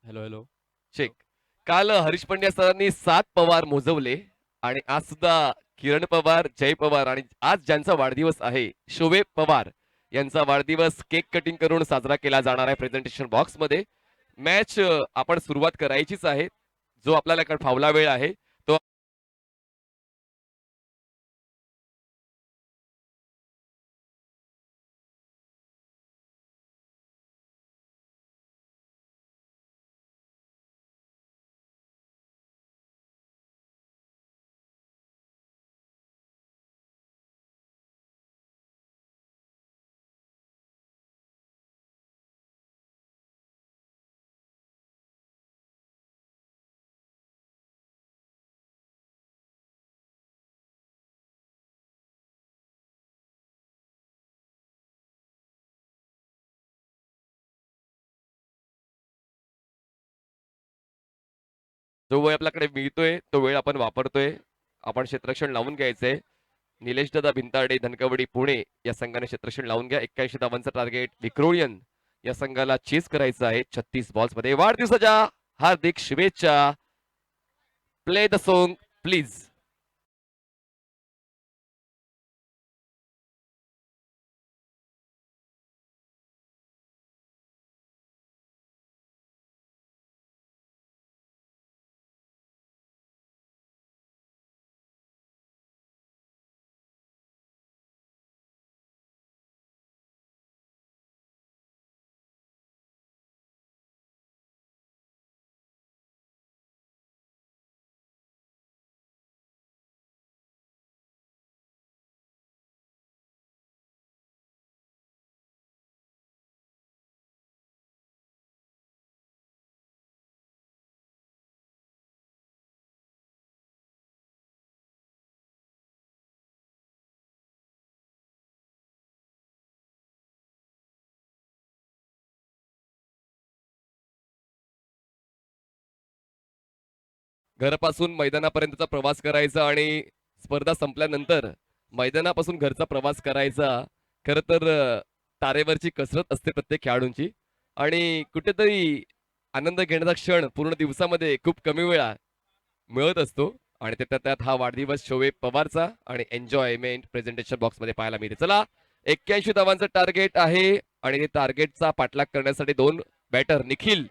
हॅलो हॅलो चेक। काल हरीश पंड्या सरांनी 7 पवार मोजवले आणि आज सुद्धा किरण पवार, जय पवार आणि आज ज्यांचा वाढदिवस आहे शोभे पवार यांचा वाढदिवस केक कटिंग करून साजरा केला जाणार आहे प्रेझेंटेशन बॉक्स मध्ये। मॅच आपण सुरुवात करायचीच आहे। जो आपल्याला फावला वेळ आहे तो जो वेळ आपल्याकडे मिळतोय तो वेळ आपण वापरतोय। आपण क्षेत्ररक्षण लावून घ्यायचंय। निलेश दादा भिंताडे धनकवडी पुणे या संघाने क्षेत्ररक्षण लावून घ्या। 81 धावांचं टार्गेट विक्रोलियन या संघाला चेस करायचं आहे 36 बॉल्स मध्ये। वाढदिवसाच्या हार्दिक शुभेच्छा। Play the song please. घरापासून मैदानापर्यंतचा प्रवास करायचा आणि स्पर्धा संपल्यानंतर मैदानापासून घरचा प्रवास करायचा खरं तर तारेवरची कसरत असते प्रत्येक खेळाडूंची आणि कुठेतरी आनंद घेण्याचा क्षण पूर्ण दिवसामध्ये खूप कमी वेळा मिळत असतो आणि त्यात त्यात हा वाढदिवस शोएब पवारचा आणि एन्जॉयमेंट प्रेझेंटेशन बॉक्समध्ये पाहायला मिळते. चला 81 धावांचं टार्गेट आहे आणि टार्गेटचा पाठलाग करण्यासाठी दोन बॅटर निखिल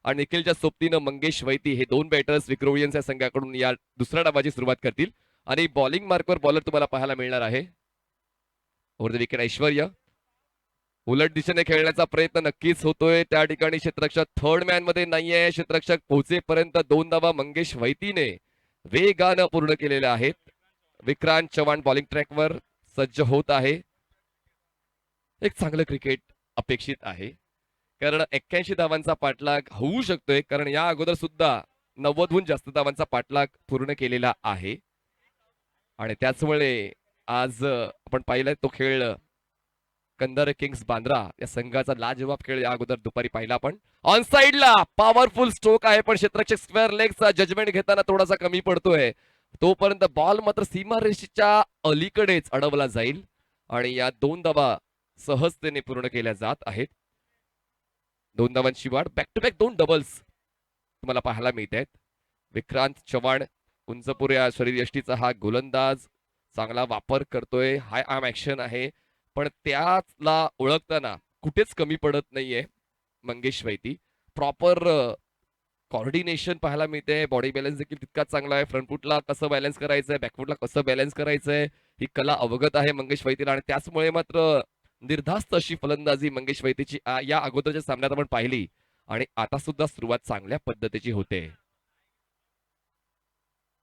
आणि निखिलच्या सोबतीनं मंगेश वैती हे दोन बॅटर्स विक्रोलियन्स या संघाकडून या दुसऱ्या डावाची सुरुवात करतील आणि बॉलिंग मार्कवर बॉलर तुम्हाला पाहायला मिळणार आहे ओव्हर द विकेट ऐश्वर्या. उलट दिशेने खेळण्याचा प्रयत्न नक्कीच होतोय त्या ठिकाणी क्षेत्ररक्षक थर्ड मॅन मध्ये नाहीये. क्षेत्ररक्षक पोहोचेपर्यंत दोन धावा मंगेश वैतीने वेगानं पूर्ण केलेल्या आहेत. विक्रांत चव्हाण बॉलिंग ट्रॅकवर सज्ज होत आहे. एक चांगलं क्रिकेट अपेक्षित आहे कारण 81 धावांचा पाठलाग होऊ शकतोय कारण या अगोदर सुद्धा 90हून जास्त धावांचा पाठलाग पूर्ण केलेला आहे आणि त्याचमुळे आज आपण पाहिलं तो खेळ कंदार किंग्स बांद्रा या संघाचा लाजवाब खेळ या अगोदर दुपारी पाहिला आपण. ऑन साइडला पॉवरफुल स्ट्रोक आहे पण क्षेत्ररक्षक स्क्वेअर लेगचा जजमेंट घेताना थोडासा कमी पडतोय. तोपर्यंत बॉल मात्र सीमारेषेच्या अलीकडेच अडवला जाईल आणि या दोन धावा सहजतेने पूर्ण केल्या जात आहेत. दोन धावांची वाढ बॅक टू बॅक दोन डबल्स तुम्हाला पाहायला मिळत आहेत. विक्रांत चव्हाण उंचपुऱ्या शरीरयष्टीचा हा गोलंदाज चांगला वापर करतोय. हाय आर्म ऍक्शन आहे पण त्याला ओळखताना कुठेच कमी पडत नाहीये मंगेश वैती. प्रॉपर कॉर्डिनेशन पाहायला मिळते. बॉडी बॅलन्स देखील तितकाच चांगला आहे. फ्रंट फुटला कसं बॅलन्स करायचंय बॅकफुटला कसं बॅलन्स करायचंय ही कला अवगत आहे मंगेश वैतीला आणि त्याचमुळे मात्र निर्धास्त अशी फलंदाजी मंगेश वैतीची या अगोदरच्या सामन्यात आपण पाहिली आणि आता सुद्धा सुरुवात चांगल्या पद्धतीची होते.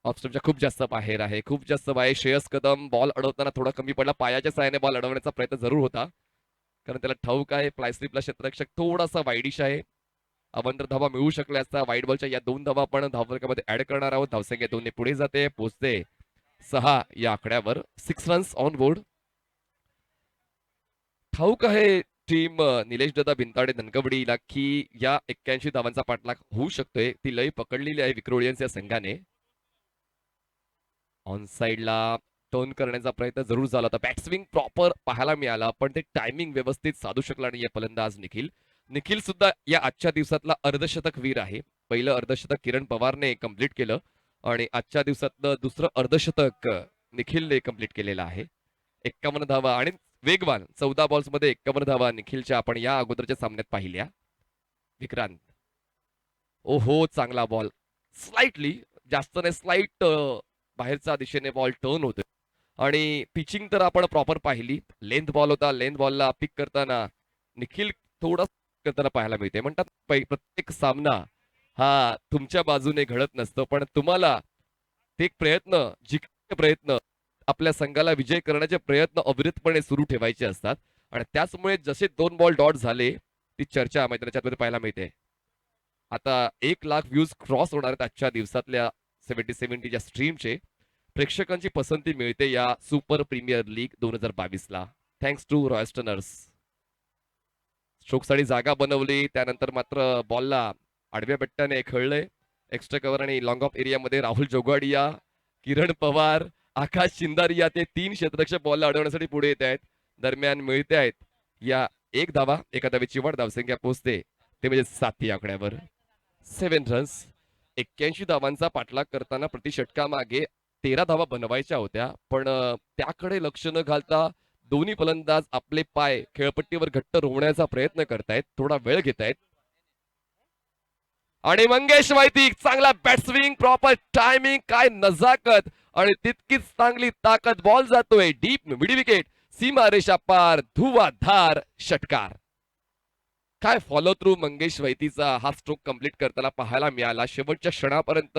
ऑफस्टमच्या खूप जास्त बाहेर आहे खूप जास्त बाहेर. श्रेयस कदम बॉल अडवताना थोडा कमी पडला. पायाच्या सहाय्याने बॉल अडवण्याचा प्रयत्न जरूर होता कारण त्याला ठाऊक आहे फ्लाय स्लिपला क्षेत्ररक्षक थोडासा वाईडिश आहे. अवंतर धावा मिळू शकल्या असता. व्हाईट बॉलच्या या दोन धावा आपण धावफलकामध्ये ऍड करणार आहोत. धावसंख्या दोनने पुढे जाते पोहोचते 6 या आकड्यावर. 6 रन्स ऑन बोर्ड. ठाऊक आहे टीम निलेश दादा भिंताडे धनकवडीला की या 81 धावांचा पाठलाग होऊ शकतोय. ती लय पकडलेली आहे विक्रोलियन्स या संघाने. ऑन साइडला टर्न करण्याचा प्रयत्न जरूर झाला होता. बॅकस्विंग प्रॉपर पाहायला मिळाला पण ते टायमिंग व्यवस्थित साधू शकला नाही फलंदाज निखिल. निखिल सुद्धा या आजच्या दिवसातला अर्धशतक वीर आहे. पहिलं अर्धशतक किरण पवारने कंप्लीट केलं आणि आजच्या दिवसातलं दुसरं अर्धशतक निखिलने कंप्लीट केलेलं आहे. 51 धावा आणि वेगवान 14 बॉल्स मध्ये 51 धावा निखिलच्या आपण या अगोदरच्या सामन्यात पाहिल्या. विक्रांत ओहो चांगला बॉल स्लाइटली जास्त नाही स्लाइट बाहेरच्या दिशेने बॉल टर्न होते आणि पिचिंग तर आपण प्रॉपर पाहिली. लेंथ बॉल होता. लेंथ बॉलला पिक करताना निखिल थोडा करताना पाहायला मिळते. म्हणतात प्रत्येक सामना हा तुमच्या बाजूने घडत नसतो पण तुम्हाला ते प्रयत्न जिंकण्याचे प्रयत्न आपल्या संघाला विजय करण्याचे प्रयत्न अविरतपणे सुरू ठेवायचे असतात आणि त्याचमुळे जसे 2 बॉल डॉट झाले ती चर्चा मैदानाच्या आतमध्ये पाहायला मिळते. आता 1 लाख व्ह्यूज क्रॉस होणार आहेत आजच्या दिवसातल्या 70-70 स्ट्रीमचे. प्रेक्षकांची पसंती मिळते या सुपर प्रीमियर लीग 2022 ला थँक्स टू रॉयस्टनर्स. स्ट्रोकसाठी जागा बनवली त्यानंतर मात्र बॉलला आडव्या बट्ट्याने खेळले. एक्स्ट्रा कव्हर आणि लॉंग ऑफ एरियामध्ये राहुल जोगवाडिया किरण पवार आकाश चिंदारिया ते 3 क्षेत्ररक्षक बॉलला अडवण्यासाठी पुढे येत आहेत. दरम्यान मिळते आहेत या 1 धावा. एका धावेची वाढ धावसंख्या पोहोचते ते म्हणजे 7 या आकड्यावर. 7 रन्स. 81 धावांचा पाठलाग करताना प्रति षटकामागे 13 धावा बनवायच्या होत्या पण त्याकडे लक्ष न घालता दोन्ही फलंदाज आपले पाय खेळपट्टीवर घट्ट रोवण्याचा प्रयत्न करतायत. थोडा वेळ घेतायत आणि मंगेश वैती चांगला बॅट्सविंग प्रॉपर टायमिंग काय नजाकत आणि तितकीच चांगली ताकद. बॉल जातोय डीप मिड विकेट सीमारेषा पार धुवाधार षटकार. काय फॉलो थ्रू मंगेश वैतीचा हा स्ट्रोक कंप्लीट करताना पाहायला मिळाला. शेवटच्या क्षणापर्यंत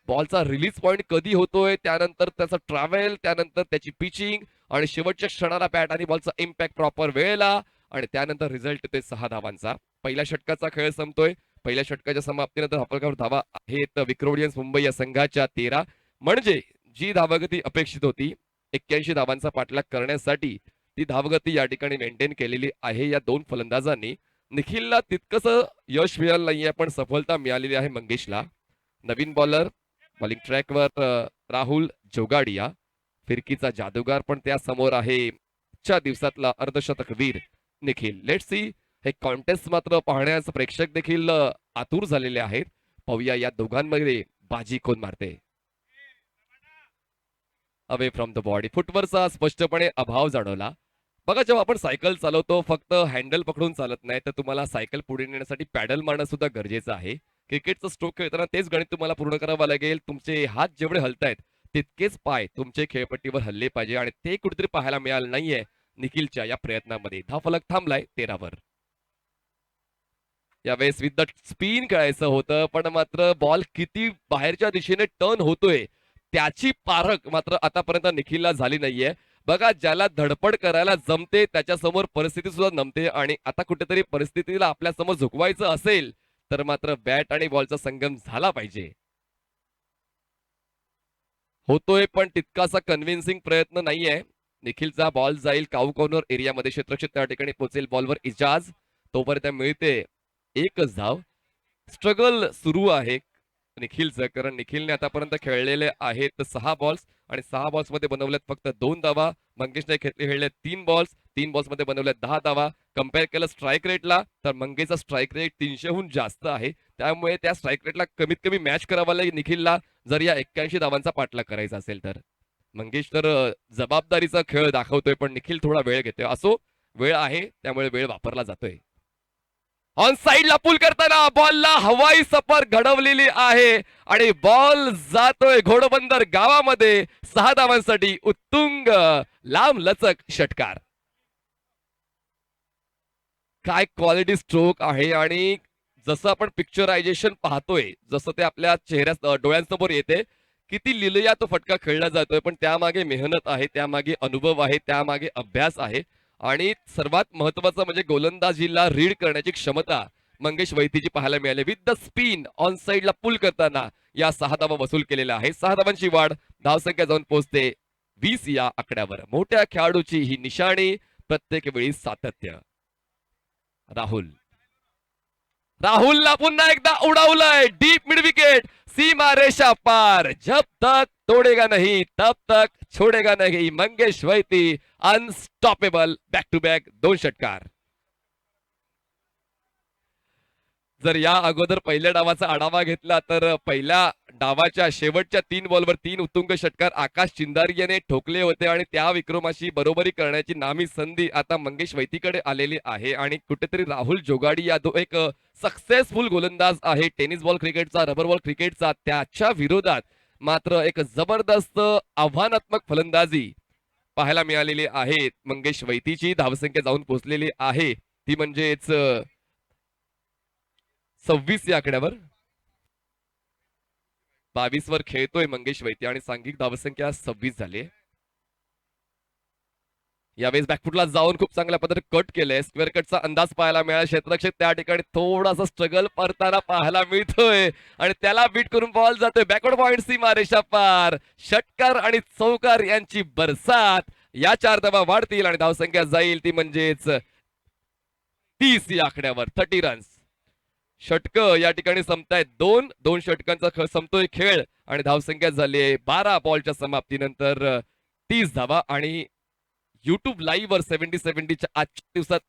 बॉलचा रिलीज पॉइंट कधी होतोय त्यानंतर त्याचा ट्रॅव्हल त्यानंतर त्याची पिचिंग आणि शेवटच्या क्षणाला बॅट आणि बॉलचा इम्पॅक्ट प्रॉपर वेळेला आणि त्यानंतर रिझल्ट येतोय 6 धावांचा. पहिल्या षटकाचा खेळ संपतोय. पहिल्या षटकाच्या समाप्तीनंतर धावफलकावर धावा आहेत विक्रोलियन्स मुंबई या संघाच्या 13 म्हणजे जी धावगती अपेक्षित होती 81 धावांचा पाठलाग करण्यासाठी ती धावगती या ठिकाणी मेंटेन केलेली आहे या दोन फलंदाजांनी. निखिलला तितकंसं यश मिळालं नाहीये पण सफलता मिळालेली आहे मंगेशला. नवीन बॉलर बॉलिंग ट्रॅकवर राहुल जोगाडिया, फिरकीचा जादूगार, पण त्या समोर आहे च्या दिवसातला अर्धशतकवीर निखिल. लेट्स सी, हे कॉन्टेस्ट मात्र पाहण्यास प्रेक्षक देखील आतुर झालेले आहेत. पाहूया या दोघांमध्ये बाजी कोण मारते. अवे फ्रॉम द बॉडी, फुटवरचा स्पष्टपणे अभाव जाणवला. बघा, जेव्हा आपण सायकल चालवतो फक्त हँडल पकडून चालत नाही, तर तुम्हाला सायकल पुढे नेण्यासाठी पॅडल मारणं सुद्धा गरजेचं आहे. क्रिकेटचं स्ट्रोक खेळताना तेच गणित तुम्हाला पूर्ण करावं लागेल. तुमचे हात जेवढे हलतायत तितकेच पाय तुमचे खेळपट्टीवर हल्ले पाहिजे, आणि ते कुठेतरी पाहायला मिळालं नाहीये निखिलच्या या प्रयत्नामध्ये. धावफलक थांबलाय 13 वर. यावेळेस विथ द स्पिन खेळायचं होतं, पण मात्र बॉल किती बाहेरच्या दिशेने टर्न होतोय त्याची पारख मात्र आतापर्यंत निखिलला झाली नाहीये. बघा, ज्याला धडपड करायला जमते त्याच्या समोर परिस्थिती सुद्धा नमते, आणि आता कुठेतरी परिस्थितीला आपल्या समोर झुकवायचं असेल तर मात्र बॅट आणि बॉलचा संगम झाला पाहिजे. होतोय पण तितकासा कन्व्हिन्सिंग प्रयत्न नाहीये. निखिलचा बॉल जाईल काऊ कॉर्नर एरियामध्ये, क्षेत्ररक्षक त्या ठिकाणी पोहोचेल. बॉलवर इजाज, तोपर्यंत मिळते एकच धाव. स्ट्रगल सुरू आहे निखिलचं, कारण निखिलने आतापर्यंत खेळलेले आहेत 6 बॉल्स, आणि 6 बॉल्स मध्ये बनवल्यात फक्त 2 धावा. मंगेशने खेळले 3 बॉल्स, 3 बॉल्स मध्ये बनवल्यात 10 धावा. कम्पेअर केलं स्ट्राईक रेटला तर मंगेशचा स्ट्राईक रेट 300हून जास्त आहे. त्यामुळे त्या स्ट्राईक रेटला कमीत कमी मॅच करावा लागेल निखिलला, जर या 81 धावांचा पाठलाग करायचा असेल तर. मंगेश तर जबाबदारीचा खेळ दाखवतोय, पण निखिल थोडा वेळ घेतोय. असो, वेळ आहे त्यामुळे वेळ वापरला जातोय. ऑन साइडला पूल करताना बॉलला हवाई सफर घडवलेली आहे, आणि बॉल जातोय घोडबंदर गावामध्ये 6 धावांसाठी. उत्तुंग लांब लचक षटकार. काय क्वालिटी स्ट्रोक आहे, आणि जसं आपण पिक्चरायझेशन पाहतोय, जसं ते आपल्या चेहऱ्या डोळ्यांसमोर येते, किती लिलया तो फटका खेळला जातोय, पण त्यामागे मेहनत आहे, त्यामागे अनुभव आहे, त्यामागे अभ्यास आहे, आणि सर्वात महत्वाचं म्हणजे गोलंदाजीला रीड करण्याची क्षमता मंगेश वैतीची पाहायला मिळाली. विथ द स्पिन ऑन साइडला पुल करताना या 6 धावा वसूल केलेल्या आहे. 6 धावांची वाढ, धावसंख्या जाऊन पोहोचते 20 या आकड्यावर. मोठ्या खेळाडूची ही निशाणी, प्रत्येक वेळी सातत्य. राहुल, राहुलला पुन्हा एकदा उडवलंय डीप मिड विकेट, सीमा रेषा पार. जब तक तोडेगा नहीं तब तक छोडेगा नहीं. मंगेश वैती अनस्टॉपेबल, बॅक टू बॅक 2 षटकार. जर या अगोदर पहिल्या डावाचा आढावा घेतला तर पहिल्या डावाच्या शेवटच्या 3 बॉलवर 3 उत्तुंग षटकार आकाश चिंदारियाने ठोकले होते, आणि त्या विक्रमाशी बरोबरी करण्याची नामी संधी आता मंगेश वैतीकडे आलेली आहे. आणि कुठेतरी राहुल जोगाडिया जो एक सक्सेसफुल गोलंदाज आहे टेनिस बॉल क्रिकेटचा, रबर बॉल क्रिकेटचा, त्याच्या विरोधात मात्र एक जबरदस्त आव्हानात्मक फलंदाजी पाहायला मिळालेली आहे मंगेश वैतीची. धावसंख्या जाऊन पोहोचलेली आहे ती म्हणजेच 26 या आकड्यावर. 22 वर खेळतोय मंगेश वैती, आणि सांघिक धावसंख्या 26 झाली. यावेळेस बॅकफुटला जाऊन खूप चांगल्या पद्धतीने कट केलंय. स्क्वेअर कटचा अंदाज पाहायला मिळाला. क्षेत्ररक्षक त्या ठिकाणी थोडासा स्ट्रगल करताना पाहायला मिळतोय, आणि त्याला बीट करून बॉल जातोय बॅकवर्ड पॉइंट, सीमा रेषा पार. षटकार आणि चौकार यांची बरसात. या 4 धावा वाढतील आणि धावसंख्या जाईल ती म्हणजेच 30 या आकड्यावर. 30 रन्स. षटक या ठिकाणी संपतायत. 2 षटकांचा संपतोय खेळ, आणि धावसंख्या झाली आहे 12 बॉलच्या समाप्तीनंतर 30 धावा. आणि युट्यूब लाईव्ह वर 70-70च्या आजच्या दिवसात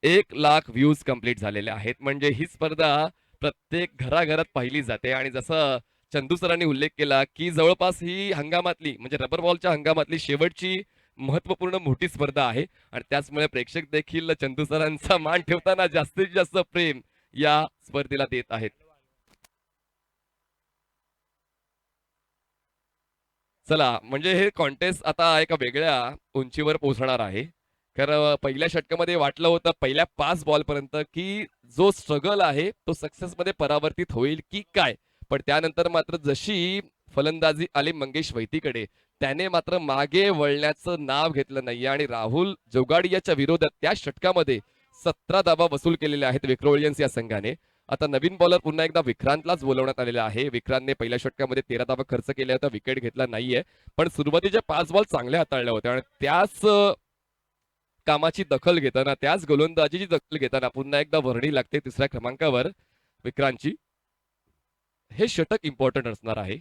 1,00,000 व्ह्यूज कंप्लीट झालेले आहेत. म्हणजे ही स्पर्धा प्रत्येक घराघरात पाहिली जाते, आणि जसं चंदू सरांनी उल्लेख केला की जवळपास ही हंगामातली म्हणजे रबर बॉलच्या हंगामातली शेवटची महत्वपूर्ण मोठी स्पर्धा आहे, आणि त्याचमुळे प्रेक्षक देखील चंदू सरांचा मान ठेवताना जास्तीत जास्त प्रेम या स्पर्धेला देत आहेत. चला, म्हणजे हे कॉन्टेस्ट आता एका वेगळ्या उंचीवर पोहोचणार आहे. कारण पहिल्या षटकामध्ये वाटलं होतं पहिल्या 5 बॉल पर्यंत की जो स्ट्रगल आहे तो सक्सेस मध्ये परावर्तित होईल की काय, पण त्यानंतर मात्र जशी फलंदाजी आली मंगेश वैतीकडे, त्याने मात्र मागे वळण्याचं नाव घेतलं नाही, आणि राहुल जोगाडियाच्या विरोधात त्या षटकामध्ये 17 धावा वसूल केलेल्या आहेत विक्रोलियन्स या संघाने. आता नवीन बॉलर पुन्हा एकदा विक्रांतलाच बोलवण्यात आलेला आहे. विक्रांतने पहिल्या षटकामध्ये 13 धावा खर्च केल्या होत्या, विकेट घेतला नाहीये, पण सुरुवातीच्या 5 बॉल चांगल्या हाताळल्या होत्या, आणि त्याच कामाची दखल घेताना, त्याच गोलंदाजीची दखल घेताना पुन्हा एकदा वर्णी लागते 3ऱ्या क्रमांकावर विक्रांतची. हे षटक इम्पॉर्टंट असणार आहे.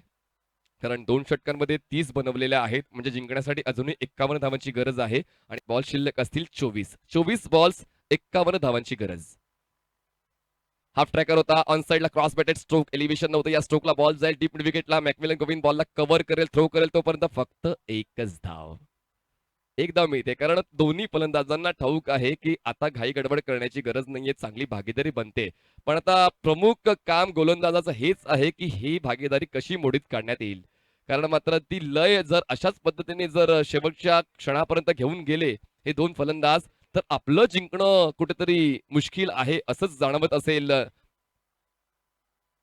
कारण 2 षटकांमध्ये 30 बनवलेल्या आहेत, म्हणजे जिंकण्यासाठी अजूनही 51 धावांची गरज आहे आणि बॉल शिल्लक असतील 24. 24 बॉल्स, 51 धावांची गरज. हाफ ट्रॅकर होता, ऑन साइडला क्रॉस बॅटेड स्ट्रोक, एलिव्हेशन नव्हतं. या स्ट्रोकला बॉल जाईल डीप मिड विकेटला. मॅकमिलन गोविंद बॉलला कव्हर करेल, थ्रो करेल, तोपर्यंत फक्त एकच धाव. एक धाव मिळते, कारण दोन्ही फलंदाजांना ठाऊक आहे की आता घाई गडबड करण्याची गरज नाहीये, चांगली भागीदारी बनते. पण आता प्रमुख काम गोलंदाजाचं हेच आहे की ही भागीदारी कशी मोडीत काढण्यात येईल. कारण मात्र ती लय जर अशाच पद्धतीने जर शेवटच्या क्षणापर्यंत घेऊन गेले हे दोन फलंदाज, तर आपलं जिंकणं कुठेतरी मुश्किल आहे असंच जाणवत असेल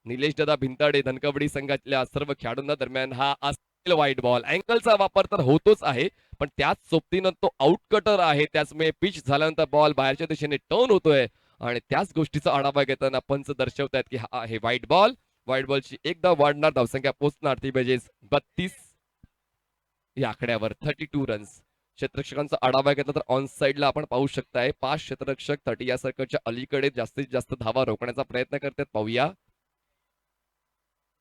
निलेश दादा भिंताडे धनकवडी संघातल्या सर्व खेळाडूंना. दरम्यान हा असेल वाईट बॉल. अँकलचा वापर तर होतोच आहे, पण त्याच सोबतीनं तो आउटकटर आहे, त्याचमुळे पिच झाल्यानंतर बॉल बाहेरच्या दिशेने टर्न होतोय आणि त्याच गोष्टीचा आढावा घेताना पंच दर्शवतायत की हा आहे व्हाईट बॉल. व्हाईट बॉलची एकदा वाढणार, धावसंख्या पोहोचणार ती बेजेस 32 या आकड्यावर. 32 रन्स. क्षेत्ररक्षकांचा आढावा घेतला तर ऑन साइडला आपण पाहू शकताय 5 क्षेत्ररक्षक 30 या सर्कलच्या अलीकडे जास्तीत जास्त धावा रोखण्याचा प्रयत्न करतात. पाहूया.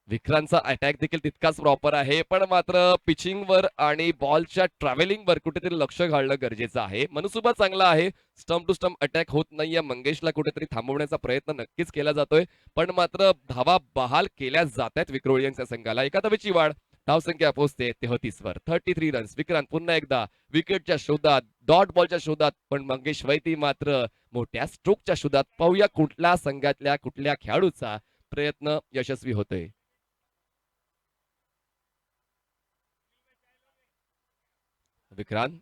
विक्रांतचा अटॅक देखील तितकाच प्रॉपर आहे, पण मात्र पिचिंगवर आणि बॉलच्या ट्रॅव्हलिंगवर कुठेतरी लक्ष घालणं गरजेचं आहे. मनसुबा चांगला आहे, स्टंप टू स्टंप अटॅक होत नाहीये. मंगेशला कुठेतरी थांबवण्याचा प्रयत्न नक्कीच केला जातोय, पण मात्र धावा बहाल केल्या जात आहेत विक्रोळी यांच्या संघाला. एका धावेची वाढ, धावसंख्या पोहोचते 33 वर. 33 रन्स. विक्रांत पुन्हा एकदा विकेटच्या शोधात, डॉट बॉलच्या शोधात, पण मंगेश वैती मात्र मोठ्या स्ट्रोकच्या शोधात. पाहूया कुठल्या संघातल्या कुठल्या खेळाडूचा प्रयत्न यशस्वी होतोय. Vikrant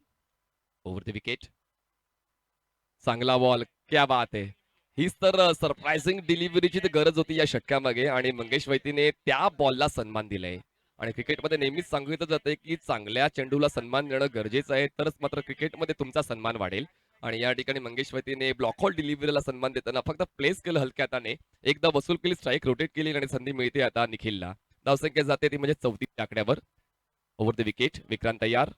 over the wicket. चांगला बॉल, क्या बात आहे. हीच तर सरप्राइझिंग डिलिव्हरीची तर गरज होती या षटकामागे आणि मंगेश वैतीने त्या बॉलला सन्मान दिलाय. आणि क्रिकेटमध्ये नेहमीच सांगितलं जाते की चांगल्या चेंडूला सन्मान देणं गरजेचं आहे, तरच मात्र क्रिकेटमध्ये तुमचा सन्मान वाढेल. आणि या ठिकाणी मंगेश वैतीने ब्लॉक हॉल डिलिव्हरीला सन्मान देताना फक्त प्लेस केलं हलक्या हाताने, एकदा वसूल केली, स्ट्राईक रोटेट केली आणि संधी मिळते आता निखिलला. धावसंख्या जाते ती म्हणजे 34 आकड्यावर. Over the wicket. विक्रांत तयार.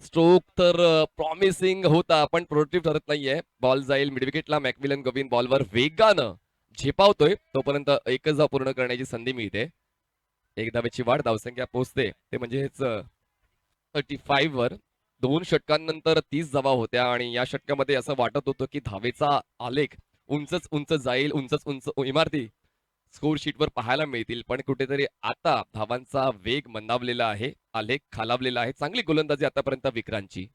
स्ट्रोक तर प्रॉमिसिंग होता, पण प्रोडक्टिव्ह ठरत नाहीये. बॉल जाईल मिडविकेटला. मॅकमिलन गोविंद बॉलवर वेगानं झेपावतोय, तोपर्यंत एकच धाव पूर्ण करण्याची संधी मिळते. एक धावेची वाढ, धावसंख्या पोहोचते ते म्हणजेच 35 वर. 2 षटकांनंतर 30 धावा होत्या आणि या षटकामध्ये असं वाटत होतं की धावेचा आलेख उंचच उंच जाईल, उंचच उंच इमारती स्कोर शीटवर पाहायला मिळतील, पण कुठेतरी आता धावांचा वेग मंदावलेला आहे, आलेख खालावलेला आहे. चांगली गोलंदाजी आतापर्यंत विक्रांतची.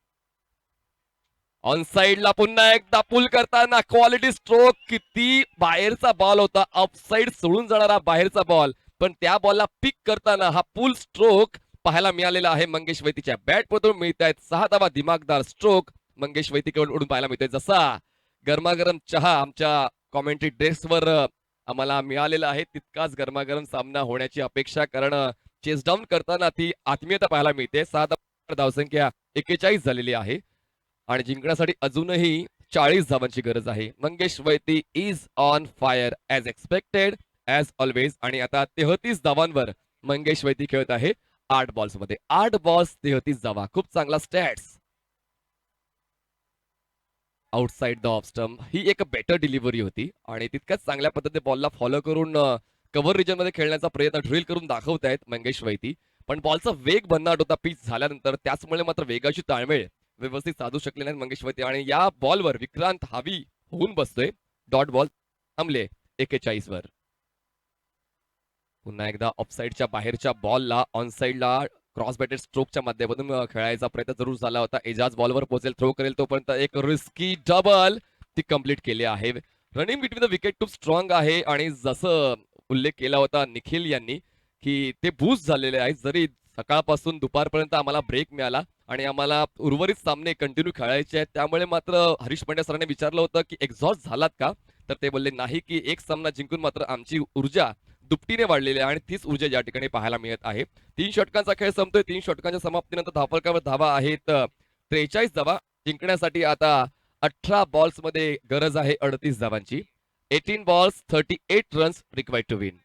ऑन साइडला पुन्हा एकदा पुल करताना क्वालिटी स्ट्रोक. किती बाहेरचा बॉल होता, ऑफसाईड सोडून जाणारा बाहेरचा बॉल, पण त्या बॉलला पिक करताना हा पुल स्ट्रोक पाहायला मिळालेला आहे. मंगेश वैतीच्या बॅटमधून मिळत आहेत 6 धावा. दिमागदार स्ट्रोक मंगेश वैतीकडून उडून पाहायला मिळतोय. जसा गरमागरम चहा आमच्या कॉमेंट्री डेस्कवर आम्हाला मिळालेला आहे, तितकाच गरमागरम सामना होण्याची अपेक्षा, कारण चेस डाऊन करताना ती आत्मीयता पाहायला मिळते. 6 धावसंख्या 41 झालेली आहे आणि जिंकण्यासाठी अजूनही 40 धावांची गरज आहे. Mangesh Vaiti is on fire as expected as always. आणि आता 33 धावांवर मंगेश वैती खेळत आहे 8 बॉल्स मध्ये. 8 बॉल्स 33 धावा, खूप चांगला stats. Outside the off stump ही एक बेटर डिलिव्हरी होती आणि तितक्याच चांगल्या पद्धतीने बॉलला फॉलो करून कव्हर रिजन मध्ये खेळण्याचा प्रयत्न ड्रिल करून दाखवतायत मंगेश वैती. पण बॉलचा वेग भन्नाट होता पिच झाल्यानंतर, त्याचमुळे मात्र वेगाची ताळमेळ व्यवस्थित साधू शकले नाहीत मंगेश वैती आणि या बॉलवर विक्रांत हावी होऊन बसतोय. डॉट बॉल थांबले 41 वर. पुन्हा एकदा ऑफसाईडच्या बाहेरच्या बॉलला ऑन साइडला क्रॉस बॅटेड स्ट्रोकच्या माध्यमातून खेळायचा प्रयत्न जरूर झाला होता. एजाज बॉलवर पोहोचेल, थ्रो करेल, तोपर्यंत एक रिस्की डबल ती कंप्लीट केली आहे. रनिंग बिटवीन द विकेट खूप स्ट्रॉंग आहे आणि जसं उल्लेख केला होता निखिल यांनी की ते बूस्ट झालेले आहेत. जरी सकाळपासून दुपारपर्यंत आम्हाला ब्रेक मिळाला आणि आम्हाला उर्वरित सामने कंटिन्यू खेळायचे आहेत, त्यामुळे मात्र हरीश पांड्या सरांनी विचारलं होतं की एक्झॉस्ट झालात का, तर ते बोलले नाही, की एक सामना जिंकून मात्र आमची ऊर्जा दुपटीने वाढलेली आहे आणि तीच ऊर्जा या ठिकाणी पाहायला मिळत आहे. 3 षटकांचा खेळ संपतोय. 3 षटकांच्या समाप्तीनंतर धावफलकावर धावा आहेत 43 धावा. जिंकण्यासाठी आता 18 बॉल्स मध्ये गरज आहे 38 धावांची. 18 balls 38 runs required to win.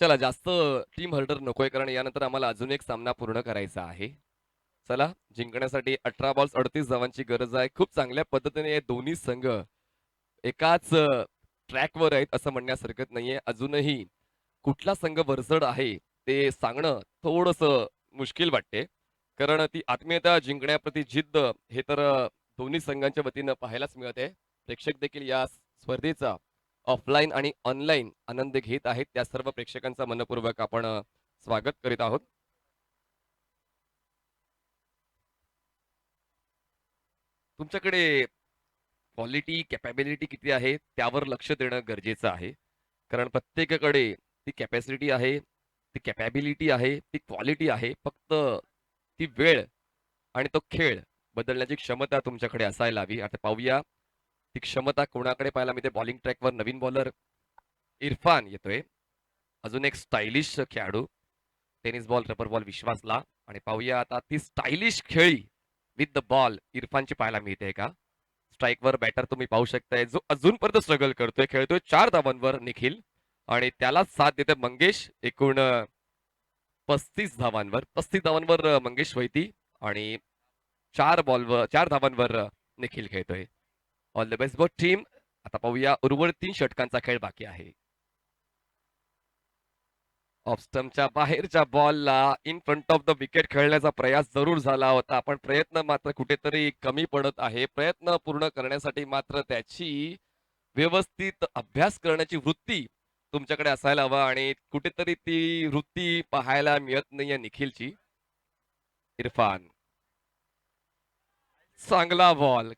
चला जास्त टीम हर्डर नकोय, कारण यानंतर आम्हाला अजून एक सामना पूर्ण करायचा आहे. चला, जिंकण्यासाठी 18 बॉल्स 38 धावांची गरज आहे. खूप चांगल्या पद्धतीने हे दोन्ही संघ एकाच ट्रॅकवर आहेत असं म्हणण्यास हरकत नाहीये. अजूनही कुठला संघ वरचढ आहे ते सांगणं थोडंसं मुश्किल वाटते. कारण ती आत्मीयता, जिंकण्याप्रती जिद्द हे तर दोन्ही संघांच्या वतीनं पाहायलाच मिळत आहे. प्रेक्षक देखील या स्पर्धेचा ऑफलाईन आणि ऑनलाईन आनंद घेत आहेत. त्या सर्व प्रेक्षकांचा मनपूर्वक आपण स्वागत करीत आहोत. तुमच्याकडे क्वालिटी, कॅपॅबिलिटी किती आहे त्यावर लक्ष देणं गरजेचं आहे. कारण प्रत्येकाकडे ती कॅपॅसिटी आहे, ती कॅपॅबिलिटी आहे, ती क्वालिटी आहे. फक्त ती वेळ आणि तो खेळ बदलण्याची क्षमता तुमच्याकडे असायला हवी. आता पाहूया ती क्षमता कोणाकडे पाहायला मिळते. बॉलिंग ट्रॅकवर नवीन बॉलर इरफान येतोय. अजून एक स्टायलिश खेळाडू, टेनिस बॉल, रबर बॉल विश्वासला. आणि पाहूया आता ती स्टायलिश खेळी विथ द बॉल इरफानची पाहायला मिळते का. स्ट्राईकवर बॅटर तुम्ही पाहू शकताय, जो अजूनपर्यंत स्ट्रगल करतोय, खेळतोय 4 धावांवर निखिल, आणि त्याला साथ देते मंगेश. एकूण 35 धावांवर, 35 धावांवर मंगेश वैती, आणि 4 धावांवर निखिल खेळतोय. All the best both team. आता पाहूया उर्वरित 3 षटकांचा खेळ बाकी आहे. ऑफ स्टंपच्या बाहेरच्या बॉलला in front of the wicket खेळण्याचा प्रयास जरूर झाला होता, पण प्रयत्न मात्र कुठेतरी कमी पडत आहे. प्रयत्न पूर्ण करण्यासाठी मात्र त्याची व्यवस्थित अभ्यास करण्याची वृत्ती तुमच्याकडे असायला हवा, आणि कुठेतरी ती वृत्ती पाहायला मिळत नाहीये निखिलची. इरफान, चांगला बॉल.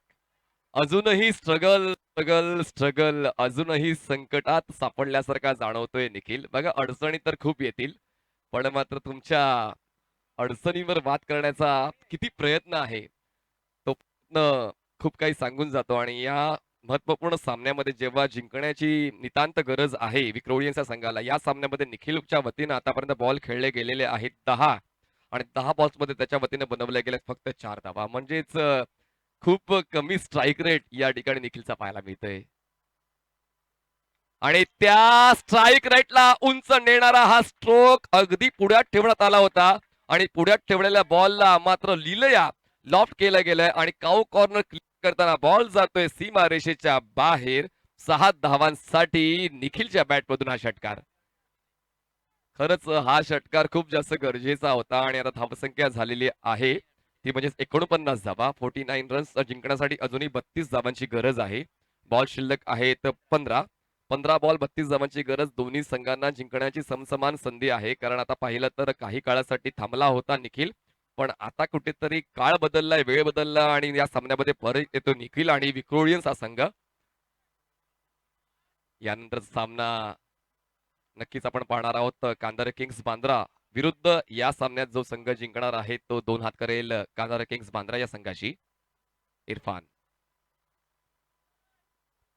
अजूनही स्ट्रगल स्ट्रगल स्ट्रगल, अजूनही संकटात सापडल्यासारखा जाणवतोय निखिल. बघा, अडचणी तर खूप येतील, पण मात्र तुमच्या अडचणीवर मात करण्याचा किती प्रयत्न आहे तो प्रयत्न खूप काही सांगून जातो. आणि या महत्वपूर्ण सामन्यामध्ये जेव्हा जिंकण्याची नितांत गरज आहे विक्रोळीयन्स या संघाला, या सामन्यामध्ये निखिलच्या वतीनं आतापर्यंत बॉल खेळले गेलेले आहेत 10, आणि 10 बॉल्स मध्ये त्याच्या वतीने बनवले गेले फक्त 4 धावा. म्हणजेच खूप कमी स्ट्राईक रेट या ठिकाणी निखिलचा पाहायला मिळतोय. आणि त्या स्ट्राईक रेटला उंच नेणारा हा स्ट्रोक अगदी पुढ्यात ठेवण्यात आला होता, आणि पुढ्यात ठेवलेल्या बॉलला मात्र लिलया लॉफ्ट केलं गेलंय, आणि काऊ कॉर्नर क्लिअर करताना बॉल जातोय सीमा रेषेच्या बाहेर. 6 धावांसाठी निखिलच्या बॅटमधून हा षटकार. खरंच हा षटकार खूप जास्त गरजेचा होता, आणि आता धावसंख्या झालेली आहे ती म्हणजे 49 धावा, 49 रन्स जिंकण्यासाठी अजूनही 32 धावांची गरज आहे. बॉल शिल्लक आहेत 15. 15 बॉल 32 धावांची गरज. दोन्ही संघांना जिंकण्याची समसमान संधी आहे, कारण आता पाहिलं तर काही काळासाठी थांबला होता निखिल, पण आता कुठेतरी काळ बदललाय, वेळ बदलला, आणि या सामन्यामध्ये परत येतो निखिल आणि विक्रोळियन्स हा संघ. यानंतर सामना नक्कीच आपण पाहणार आहोत. कांदारे किंग्स बांद्रा विरुद्ध या सामन्यात जो संघ जिंकणार आहे तो 2 हात करेल कांदारे किंग्स बांद्रा या संघाशी. Irfan,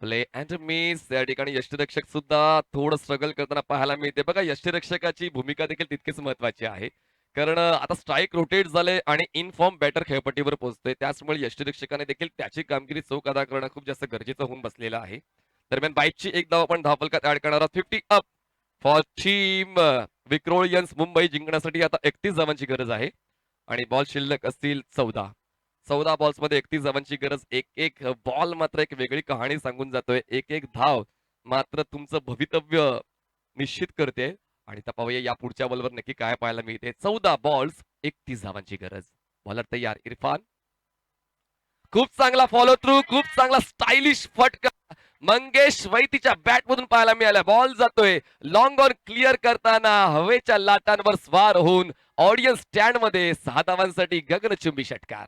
play and miss. या ठिकाणी यष्टिरक्षक सुद्धा थोडं स्ट्रगल करताना पाहायला मिळते. बघा, यष्टिरक्षकाची भूमिका देखील तितकीच महत्वाची आहे, कारण आता स्ट्राईक रोटेट झाले आणि इन फॉर्म बॅटर खेळपट्टीवर पोहोचतोय. त्याचमुळे यष्टिरक्षकाने देखील त्याची कामगिरी चोख अदा करणं खूप जास्त गरजेचं होऊन बसलेलं आहे. दरम्यान बाईटची एक धाव आपण धावफलकात ऍड करणार आहोत. 50 अप फॉर टीम विक्रोळियन्स. मुंबई जिंकण्यासाठी आता 31 धावांची गरज आहे, आणि बॉल शिल्लक असतील 14. 14 बॉल्स मध्ये 31 धावांची गरज. एक एक बॉल मात्र एक वेगळी कहाणी सांगून जातोय. एक एक धाव मात्र तुमचं भवितव्य निश्चित करते. आणि आता पाहूया या पुढच्या बॉलवर नक्की काय पाहायला मिळते. 14 बॉल्स 31 धावांची गरज. बॉलर तयार. इरफान, खूप चांगला फॉलो थ्रू, खूप चांगला स्टायलिश फटका मंगेश वैतीच्या बॅट मधून पाहायला मिळाला. बॉल जातोय लॉंग ऑन क्लिअर करताना हवेच्या लाटांवर स्वार होऊन ऑडियन्स स्टँड मध्ये 6 धावांसाठी गगनचुंबी षटकार.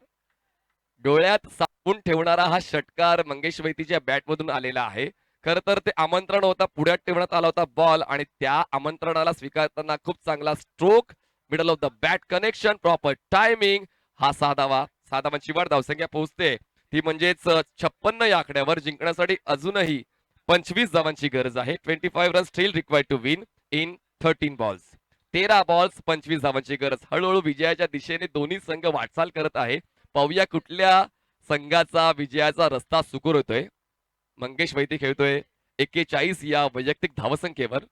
डोळ्यात सापून ठेवणारा हा षटकार मंगेश वैतीच्या बॅट मधून आलेला आहे. खर तर ते आमंत्रण होता, पुढ्यात ठेवण्यात आला होता बॉल, आणि त्या आमंत्रणाला स्वीकारताना खूप चांगला stroke, middle of the bat connection, proper timing. हा 6 धावा, 6 धावांची वाढ धावसंख्या पोहोचते ती म्हणजेच 56 या आकड्यावर. जिंकण्यासाठी अजूनही 25 धावांची गरज आहे. 25 run still required to win in 13 balls. 13 balls 25 धावांची गरज. हळूहळू विजयाच्या दिशेने दोन्ही संघ वाटचाल करत आहे. पाहूया कुठल्या संघाचा विजयाचा रस्ता सुकर होतोय. मंगेश वैती खेळतोय 41 या वैयक्तिक धावसंख्येवर.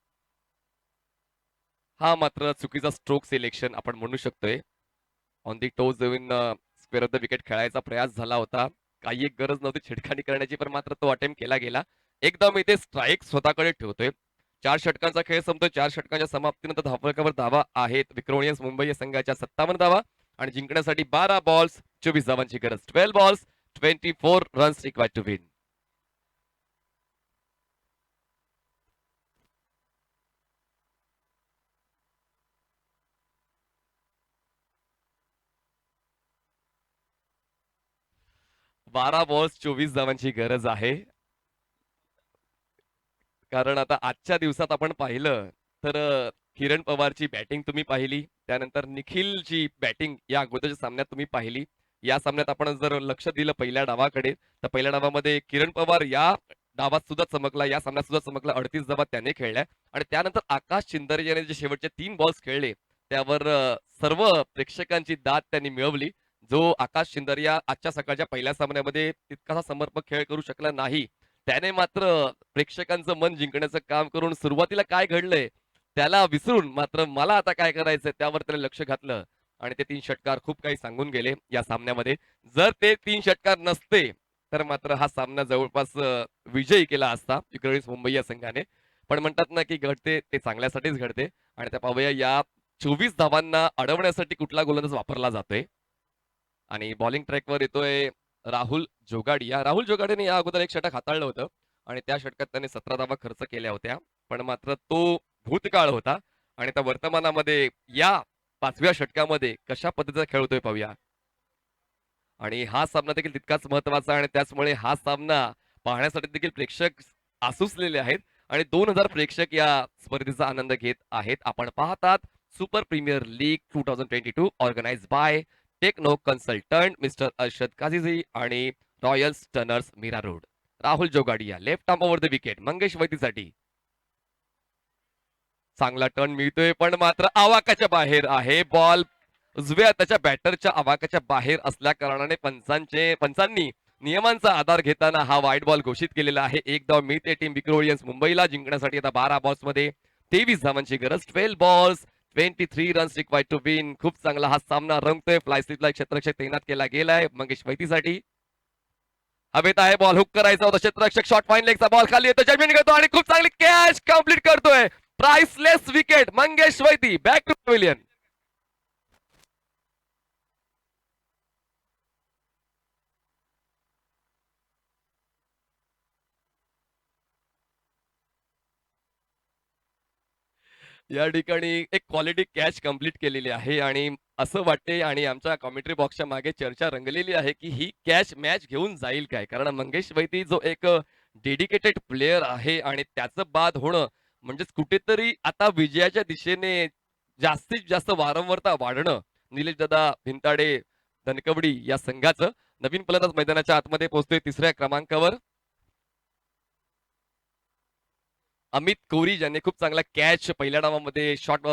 हा मात्र चुकीचा स्ट्रोक सिलेक्शन आपण म्हणू शकतोय. ऑन दी टोज येऊन स्क्वेअर ऑफ द विकेट खेळायचा प्रयास झाला होता. काही एक गरज नव्हती छिडखानी करण्याची, पण मात्र तो अटेम्प्ट केला गेला. एकदम इथे स्ट्राईक स्वतःकडे ठेवतोय. 4 षटकांचा खेळ संपतोय. 4 षटकांच्या समाप्तीनंतर धावफलकावर धावा आहेत विक्रोनियन्स मुंबई या संघाच्या 57 धावा आणि जिंकण्यासाठी 12 बॉल्स 24 धावांची गरज. 12 balls 24 runs required to win. 12 balls 24 धावांची गरज आहे. कारण आता आजच्या दिवसात आपण पाहिलं तर किरण पवारची बॅटिंग तुम्ही पाहिली, त्यानंतर निखिलची बॅटिंग या अगोदरच्या सामन्यात तुम्ही पाहिली. या सामन्यात आपण जर लक्ष दिलं पहिल्या डावाकडे, तर पहिल्या डावामध्ये किरण पवार या डावात सुद्धा चमकला, या सामन्यात सुद्धा चमकला. 38 धावा त्याने खेळल्या आणि त्यानंतर आकाश चिंदरे याने जे शेवटचे 3 बॉल्स खेळले त्यावर सर्व प्रेक्षकांची दाद त्यांनी मिळवली. जो आकाश चिंदरिया आजच्या सकाळच्या पहिल्या सामन्यामध्ये तितकासा समर्पक खेळ करू शकला नाही, त्याने मात्र प्रेक्षकांचं मन जिंकण्याचं काम करून सुरुवातीला काय घडलंय त्याला विसरून मात्र मला आता काय करायचंय त्यावर त्याने लक्ष घातलं आणि ते 3 षटकार खूप काही सांगून गेले या सामन्यामध्ये. जर ते 3 षटकार नसते तर मात्र हा सामना जवळपास विजयी केला असता विक्रोनियन्स मुंबई या संघाने. पण म्हणतात ना की घडते ते चांगल्यासाठीच घडते आणि त्या पाहूया या 24 धावांना अडवण्यासाठी कुठला गोलंदाज वापरला जातोय. आणि बॉलिंग ट्रॅकवर येतोय राहुल जोगाडिया. राहुल जोगाडियाने या अगोदर एक षटक हाताळलं होतं आणि त्या षटकात त्याने 17 धावा खर्च केल्या होत्या, पण मात्र तो भूतकाळ होता आणि त्या वर्तमानामध्ये या 5व्या षटकामध्ये कशा पद्धतीचा खेळतोय पाहूया. आणि हा सामना देखील तितकाच महत्वाचा आणि त्याचमुळे हा सामना पाहण्यासाठी देखील प्रेक्षक आसुसलेले आहेत आणि 2000 प्रेक्षक या स्पर्धेचा आनंद घेत आहेत. आपण पाहतात super premier league 2022 organise by Techno consultant mister Arshad काझीजी आणि Royal Stunners Mira Road. Rahul Jogadia left arm over the wicket Mangesh वैतीसाठी चांगला टर्न मिळतोय, पण मात्र आवाकाच्या बाहेर आहे बॉल. उजव्या त्याच्या बॅटरच्या आवाकाच्या बाहेर असल्या कारणाने पंचांनी नियमांचा आधार घेताना हा वाईट बॉल घोषित केलेला आहे. एक धाव मिळते टीम विक्रोनियन्स मुंबईला. जिंकण्यासाठी आता 12 बॉल्स मध्ये 23 धावांची गरज. 12 balls 23 runs required to win. खूप चांगला हा सामना रंगतोय. फ्लाय स्लिपला एक क्षेत्ररक्षक तैनात केला गेलाय मंगेश वैतीसाठी. हवेत आहे बॉल, हुक करायचा होता क्षेत्ररक्षक. शॉर्ट फाईन लेगचा बॉल खाली येतो, जमीन घेतो आणि खूप चांगली कॅच कंप्लीट करतोय. Priceless wicket Mangesh Vaiti back to pavilion. या ठिकाणी एक क्वालिटी कॅच कंप्लीट केलेली आहे आणि असं वाटते आणि आमच्या कॉमेंट्री बॉक्सच्या मागे चर्चा रंगलेली आहे की ही कॅच मॅच घेऊन जाईल काय, कारण मंगेश वैती जो एक डेडिकेटेड प्लेयर आहे आणि त्याचं बाद होणं म्हणजेच कुठेतरी आता विजयाच्या दिशेने जास्तीत जास्त वारंवारता वाढणं. निलेश दादा भिंताडे धनकवडी या संघाचं नवीन फलंदाज मैदानाच्या आतमध्ये पोहोचतोय 3ऱ्या क्रमांकावर. अमित कोरी ज्याने खूप चांगला कॅच पहिल्या डावामध्ये शॉट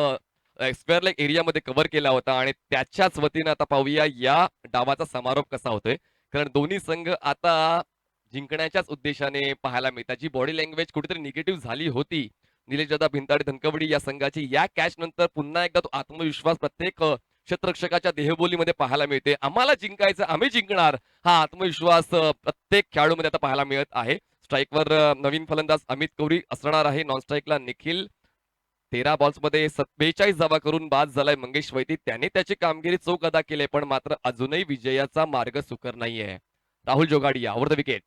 स्क्वेअर लेग एरियामध्ये कव्हर केला होता आणि त्याच्याच वतीनं आता पाहूया या डावाचा समारोप कसा होतोय, कारण दोन्ही संघ आता जिंकण्याच्याच उद्देशाने पाहायला मिळतात. जी बॉडी लँग्वेज कुठेतरी निगेटिव्ह झाली होती निलेश दादा भिंताडे धनकवडी या संघाची, या कॅच नंतर पुन्हा एकदा तो आत्मविश्वास प्रत्येक क्षेत्ररक्षकाच्या देहबोलीमध्ये पाहायला मिळते. आम्हाला जिंकायचं, आम्ही जिंकणार, हा आत्मविश्वास प्रत्येक खेळाडूमध्ये आता पाहायला मिळत आहे. स्ट्राईकवर नवीन फलंदाज अमित कौरी असणार आहे. नॉन स्ट्राईकला निखिल. 13 बॉल्स मध्ये 42 धावा करून बाद झालाय मंगेश वैती. त्याने त्याची कामगिरी चोख अदा केली, पण मात्र अजूनही विजयाचा मार्ग सुकर नाहीये. Rahul Jogadia over the wicket.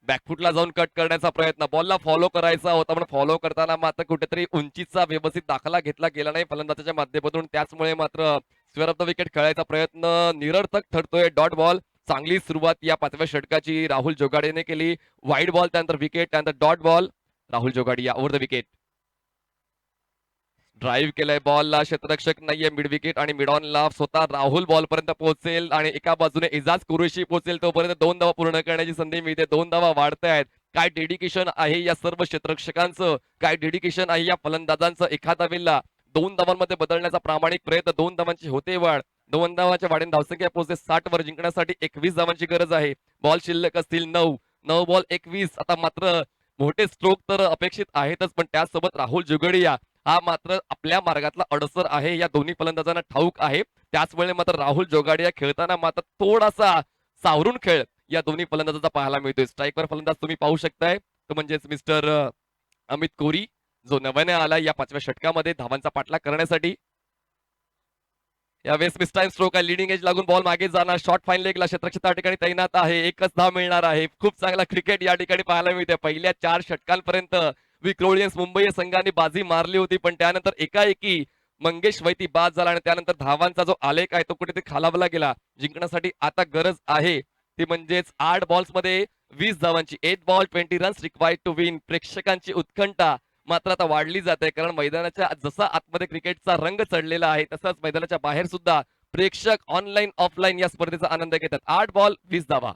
बॅकफुटला जाऊन कट करण्याचा प्रयत्न, बॉलला फॉलो करायचा होता पण फॉलो करताना मात्र कुठेतरी उंचीचा व्यवस्थित दाखला घेतला गेला नाही फलंदाजाच्या माध्यमातून. त्याचमुळे मात्र स्क्वेअर ऑफ द विकेट खेळायचा प्रयत्न निरर्थक ठरतोय. Dot ball. चांगली सुरुवात या 5व्या षटकाची राहुल जोगाडियाने केली. वाईड बॉल त्यानंतर विकेट त्यानंतर dot ball. Rahul Jogadia over the wicket. Drive केलाय बॉलला, क्षेत्ररक्षक नाहीये मिड विकेट आणि मिड ऑनला स्वतः राहुल बॉल पर्यंत पोहोचेल आणि एका बाजूने एजाज कुरेशी पोहोचेल तोपर्यंत 2 धावा पूर्ण करण्याची संधी मिळते. 2 धावा वाढतायत. काय डेडिकेशन आहे या सर्व क्षेत्ररक्षकांचं, काय डेडिकेशन आहे या फलंदाजांचं. एखादा वेळेला 2 धावांमध्ये बदलण्याचा प्रामाणिक प्रयत्न. 2 धावांची होते वाढ. 2 धावांच्या वाढीने धावसंख्या पोहोचते 60 वर. जिंकण्यासाठी 21 धावांची गरज आहे. बॉल शिल्लक असतील 9 बॉल 21. आता मात्र मोठे स्ट्रोक तर अपेक्षित आहेतच, पण त्याचसोबत राहुल जुगडिया हा मात्र आपल्या मार्गातला अडसर आहे, या दोन्ही फलंदाजांना ठाऊक आहे. त्याचवेळी मात्र राहुल जोगाडिया खेळताना मात्र थोडासा सावरून खेळ या दोन्ही फलंदाजाचा पाहायला मिळतोय. स्ट्राईकवर फलंदाज तुम्ही पाहू शकताय, तो म्हणजेच मिस्टर अमित कोरी, जो नव्याने आला या 5व्या षटकामध्ये धावांचा पाठलाग करण्यासाठी. यावेळेस मिस टाइम स्ट्रोक आहे, लिडिंग एज लागून बॉल मागे जाणार, शॉर्ट फाईन लेगला क्षेत्ररक्षक त्या ठिकाणी तैनात आहे, एकच धाव मिळणार आहे. खूप चांगला क्रिकेट या ठिकाणी पाहायला मिळते. पहिल्या 4 षटकांपर्यंत विक्रोलियन्स मुंबई संघाने बाजी मारली होती, पण त्यानंतर एकाएकी मंगेश वैती बाद झाला आणि त्यानंतर धावांचा जो आलेख आहे तो कुठेतरी खालावला गेला. जिंकण्यासाठी आता गरज आहे ती म्हणजेच 8 बॉल्समध्ये 20 धावांची. 8 ball 20 runs required to win. प्रेक्षकांची उत्कंठा मात्र आता वाढली जाते, कारण मैदानाच्या जसा आतमध्ये क्रिकेटचा रंग चढलेला आहे तसाच मैदानाच्या बाहेर सुद्धा प्रेक्षक ऑनलाईन ऑफलाईन या स्पर्धेचा आनंद घेतात. 8 बॉल 20 धावा.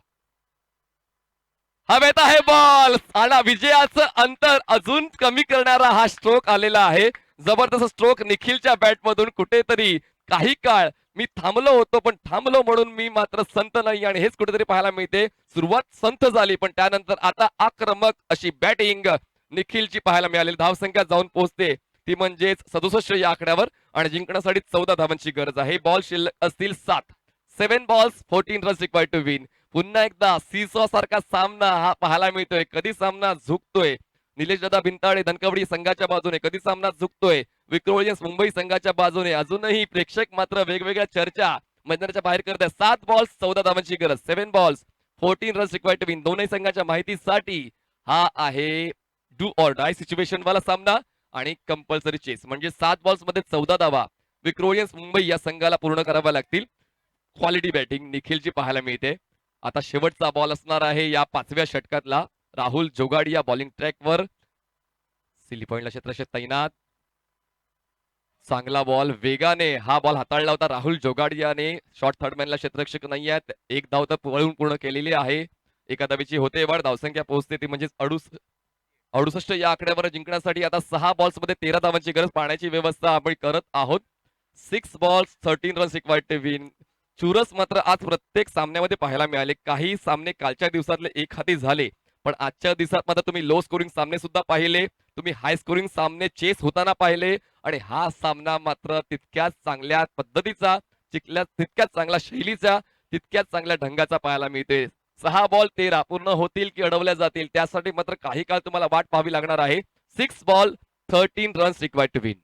हवेत आहे बॉल आणि विजयाचं अंतर अजून कमी करणारा हा स्ट्रोक आलेला आहे. जबरदस्त स्ट्रोक निखिलच्या बॅटमधून. कुठेतरी काही काळ मी थांबलो होतो, पण थांबलो म्हणून मी मात्र संत नाही, आणि हेच कुठेतरी पाहायला मिळते. सुरुवात संत झाली, पण त्यानंतर आता आक्रमक अशी बॅटिंग निखिलची पाहायला मिळालेली. धावसंख्या जाऊन पोहोचते ती म्हणजेच 67 या आकड्यावर, आणि जिंकण्यासाठी 14 धावांची गरज आहे. बॉल शिल्लक असतील 7. 7 balls 14 runs required to win. पुन्हा एकदा सीसॉ सारखा सामना हा पाहायला मिळतोय. कधी सामना झुकतोय निलेश दादा भिंताडे धनकवडी संघाच्या बाजूने, कधी सामना झुकतोय विक्रोलियन्स मुंबई संघाच्या बाजूने. अजूनही प्रेक्षक मात्र वेगवेगळ्या चर्चा मैदानाच्या बाहेर करत आहेत. 7 बॉल्स 14 धावांची गरज. 7 balls 14 runs required to win. दोन्ही संघाच्या माहितीसाठी हा आहे डू ऑर डाय सिच्युएशन वाला सामना आणि कंपल्सरी चेस, म्हणजे 7 बॉल्स मध्ये 14 धावा विक्रोलियन्स मुंबई या संघाला पूर्ण कराव्या लागतील. क्वालिटी बॅटिंग निखिलची पाहायला मिळते. आता शेवटचा बॉल असणार आहे या 5व्या षटकातला. राहुल जोगाडिया बॉलिंग ट्रॅकवर, सिली पॉइंटला क्षेत्ररक्षक तैनात. चांगला बॉल, वेगाने हा बॉल हाताळला होता राहुल जोगाडियाने. शॉर्ट थर्डमॅनला क्षेत्ररक्षक नाही आहेत. एक धाव तर वळून पूर्ण केलेली आहे. एका धावेची होते वाढ, धावसंख्या पोहोचते ती म्हणजेच 68 या आकड्यावर. जिंकण्यासाठी आता 6 बॉल्स मध्ये 13 धावांची गरज पाहण्याची व्यवस्था आपण करत आहोत. 6 balls 13 runs required to win. चुरस मात्र आज प्रत्येक सामन्यामध्ये पाहायला मिळाले. काही सामने कालच्या दिवसातले एक हाती झाले, पण आजच्या दिवसात मात्र तुम्ही लो स्कोरिंग सामने सुद्धा पाहिले, तुम्ही हाय स्कोरिंग सामने चेस होताना पाहिले, आणि हा सामना मात्र तितक्याच चांगल्या पद्धतीचा, तितक्याच चांगल्या शैलीचा, तितक्याच चांगल्या ढंगाचा पाहायला मिळते. 6 बॉल 13 पूर्ण होतील की अडवल्या जातील त्यासाठी मात्र काही काळ तुम्हाला वाट पाहावी लागणार आहे. 6 ball 13 runs required to win.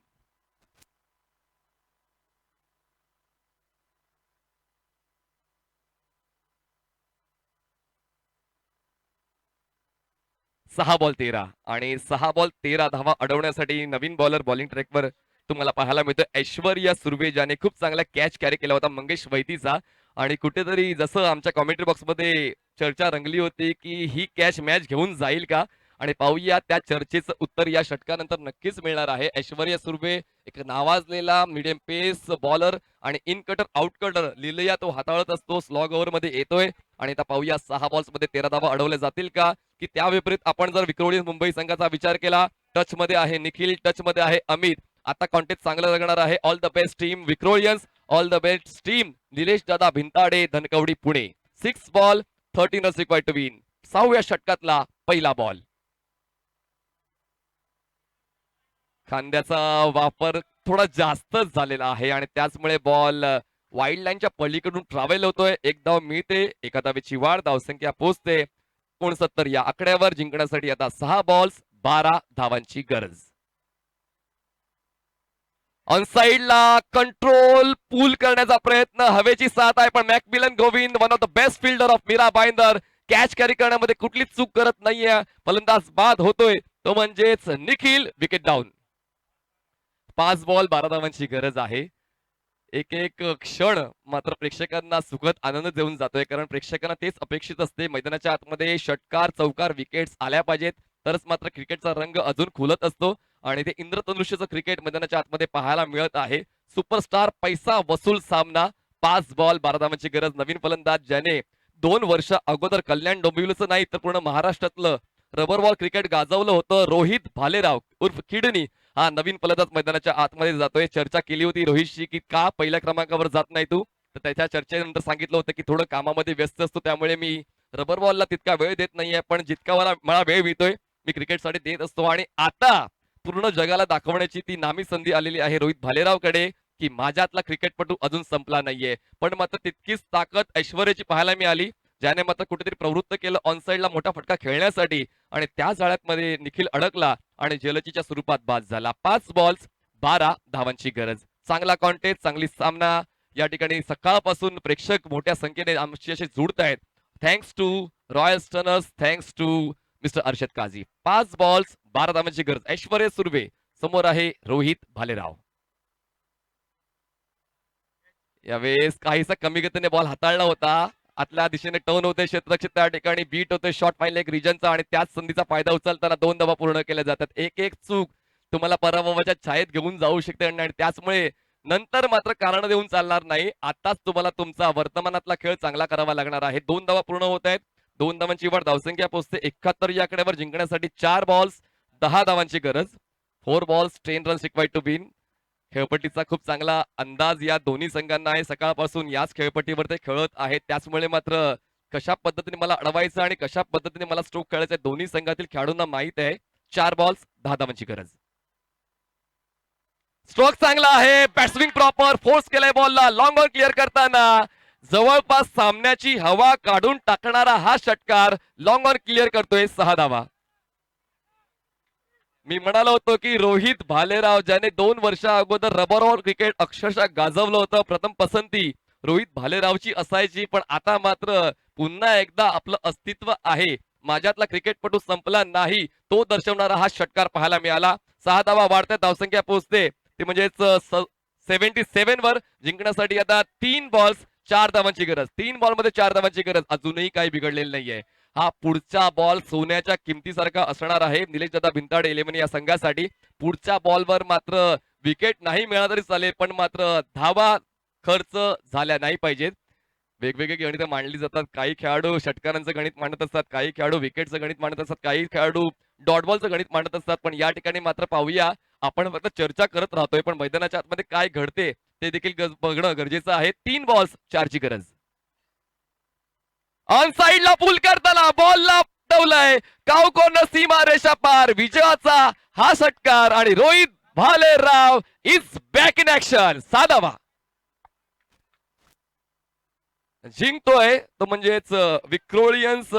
सहा बॉल 13 आणि 6 बॉल 13 धावा अडवण्यासाठी नवीन बॉलर बॉलिंग ट्रॅकवर तुम्हाला पाहायला मिळतो. ऐश्वर्या सुर्वे, ज्याने खूप चांगला कॅच कॅरी केला होता मंगेश वैतीचा, आणि कुठेतरी जसं आमच्या कॉमेंट्री बॉक्समध्ये चर्चा रंगली होती की ही कॅच मॅच घेऊन जाईल का, आणि पाहूया त्या चर्चेचं उत्तर या षटकानंतर नक्कीच मिळणार आहे. ऐश्वर्या सुर्वे एक नावाजलेला मिडियम पेस बॉलर आणि इन कटर आउट कटर लिलया तो हाताळत असतो. स्लॉग ओव्हर मध्ये येतोय, आणि आता पाहूया 6 बॉल्स मध्ये 13 धावा अडवल्या जातील का, की त्या विपरीत आपण जर विक्रोलियन्स मुंबई संघाचा विचार केला, टच मध्ये आहे निखिल, टच मध्ये आहे अमित. आता कॉन्टेक्ट चांगलं लागणार आहे. All the best team Vikrolians, all the best team Nilesh Dada Bhintade Dhankawadi Pune. 6 ball 13 runs required to win. 6व्या षटकातला पहिला बॉल. खांद्याचा वापर थोडा जास्तच झालेला आहे, आणि त्याचमुळे बॉल वाईल्ड लाईनच्या पलीकडून ट्रॅव्हल होतोय. एक धाव मिळते, एका धावेची वाढ, धावसंख्या पोहोचते 69 या आकड्यावर. जिंकण्यासाठी आता 6 बॉल्स 12 धावांची गरज. ऑन साइडला कंट्रोल पूल करण्याचा प्रयत्न, हवेची साथ आहे, पण McMillan Govind one of the best fielder of Mira Bhayandar catch carry करण्यामध्ये कुठलीच चूक करत नाहीये. फलंदाज बाद होतोय तो म्हणजेच निखिल. Wicket down. 5 बॉल 12 धावांची गरज आहे. एक एक क्षण मात्र प्रेक्षकांना सुखद आनंद देऊन जातोय, कारण प्रेक्षकांना तेच अपेक्षित असते. मैदानाच्या आतमध्ये षटकार चौकार विकेट्स आल्या पाहिजेत, तरच मात्र क्रिकेटचा रंग अजून खुलत असतो, आणि ते इंद्रधनुष्याचं क्रिकेट मैदानाच्या आतमध्ये पाहायला मिळत आहे. सुपरस्टार पैसा वसूल सामना. 5 बॉल 12 धावांची गरज. नवीन फलंदाज ज्याने 2 वर्ष अगोदर कल्याण डोंबिवलीचं नाही तर पूर्ण महाराष्ट्रातलं रबर बॉल क्रिकेट गाजवलं होतं, रोहित भालेराव उर्फ किडनी, हा नवीन फलंदाज मैदानाच्या आतमध्ये जातोय. चर्चा केली होती रोहितशी की का पहिल्या क्रमांकावर जात नाही तू, तर त्याच्या चर्चेनंतर सांगितलं होतं की थोडं कामामध्ये व्यस्त असतो, त्यामुळे मी रबर बॉलला तितका वेळ देत नाहीये, पण जितका मला वेळ मिळतोय मी क्रिकेटसाठी देत असतो आणि आता पूर्ण जगाला दाखवण्याची ती नामी संधी आलेली आहे रोहित भालेरावकडे की माझ्यातला क्रिकेटपटू अजून संपला नाहीये. पण मात्र तितकीच ताकद ऐश्वर्याची पाहायला मिळाली, ज्याने मात्र कुठेतरी प्रवृत्त केलं ऑनसाइडला मोठा फटका खेळण्यासाठी आणि त्या जाळ्यामध्ये निखिल अडकला आणि जलजीच्या स्वरूपात बाद झाला. 5 बॉल्स 12 धावांची गरज. चांगला कॉन्टेस्ट, चांगली सामना. या ठिकाणी सकाळपासून प्रेक्षक मोठ्या संख्येने आमच्याशी जुडत आहेत. Thanks to Royal Stunners, thanks to mister Arshad Kazi. 5 balls 12 धावांची गरज. ऐश्वर्य सुर्वे समोर आहे रोहित भालेराव. यावेळेस काहीसा कमी गतीने बॉल हाताळला होता. आतल्या दिशेने टर्न होते क्षेत्ररक्षक, त्या ठिकाणी बीट होते शॉर्ट माइल एक रिजनचा आणि त्याच संधीचा फायदा उचलताना 2 धावा पूर्ण केल्या जातात. एक एक चूक तुम्हाला पराभवाच्या छायेत घेऊन जाऊ शकते आणि त्याचमुळे नंतर मात्र कारण देऊन चालणार नाही. आताच तुम्हाला तुमचा वर्तमानातला खेळ चांगला करावा लागणार आहे. 2 धावा पूर्ण होत आहेत. 2 धावांची वाढ, धावसंख्या पोहोचते 71 या आकड्यावर. जिंकण्यासाठी 4 बॉल्स 10 धावांची गरज. 4 balls 10 runs required to win. खेळपट्टीचा खूप चांगला अंदाज या दोन्ही संघांना आहे. सकाळपासून याच खेळपट्टीवर ते खेळत आहेत. त्याचमुळे मात्र कशा पद्धतीने मला अडवायचं आणि कशा पद्धतीने मला स्ट्रोक खेळायचं दोन्ही संघातील खेळाडूंना माहित आहे. 4 बॉल्स 10 धावांची गरज. स्ट्रोक चांगला आहे. बॅट्सविंग प्रॉपर फोर्स केलाय बॉलला. लॉंग ऑन क्लिअर करताना जवळपास सामन्याची हवा काढून टाकणारा हा षटकार लॉंग ऑन क्लिअर करतोय 6 धावा. मी म्हणालो होतो की रोहित भालेराव ज्याने 2 वर्षा अगोदर रबर बॉल क्रिकेट अक्षरशः गाजवलं होतं, प्रथम पसंती रोहित भालेरावची असायची, पण आता मात्र पुन्हा एकदा आपलं अस्तित्व आहे. माझ्यातला क्रिकेटपटू संपला नाही तो दर्शवणारा हा षटकार पाहायला मिळाला. 6 धावा वाढते, धावसंख्या पोहोचते ते म्हणजेच 77 वर. जिंकण्यासाठी आता 3 बॉल्स 4 धावांची गरज. 3 बॉल मध्ये 4 धावांची गरज. अजूनही काही बिघडलेलं नाहीये. हा पुढचा बॉल सोन्याच्या किमतीसारखा असणार आहे निलेश दादा भिंताडे 11 या संघासाठी. पुढच्या बॉलवर मात्र विकेट नाही मिळाला तरी चालेल, पण मात्र धावा खर्च झाल्या नाही पाहिजेत. वेगवेगळी गणितं मांडली जातात. काही खेळाडू षटकारांचं गणित मांडत असतात, काही खेळाडू विकेटचं गणित मांडत असतात, काही खेळाडू डॉट बॉलचं गणित मांडत असतात. पण या ठिकाणी मात्र पाहूया, आपण फक्त चर्चा करत राहतोय पण मैदानाच्या आतमध्ये काय घडते ते देखील बघणं गरजेचं आहे. 3 बॉल्स 4 ची गरज. ऑन साइडला पुल करताना बॉलला पटवलंय कावकोन सीमा रेषा पार. विजयाचा हा षटकार आणि Rohit Bhalerao is back in action. 6 धावा जिंकतोय तो म्हणजेच विक्रोलियन्स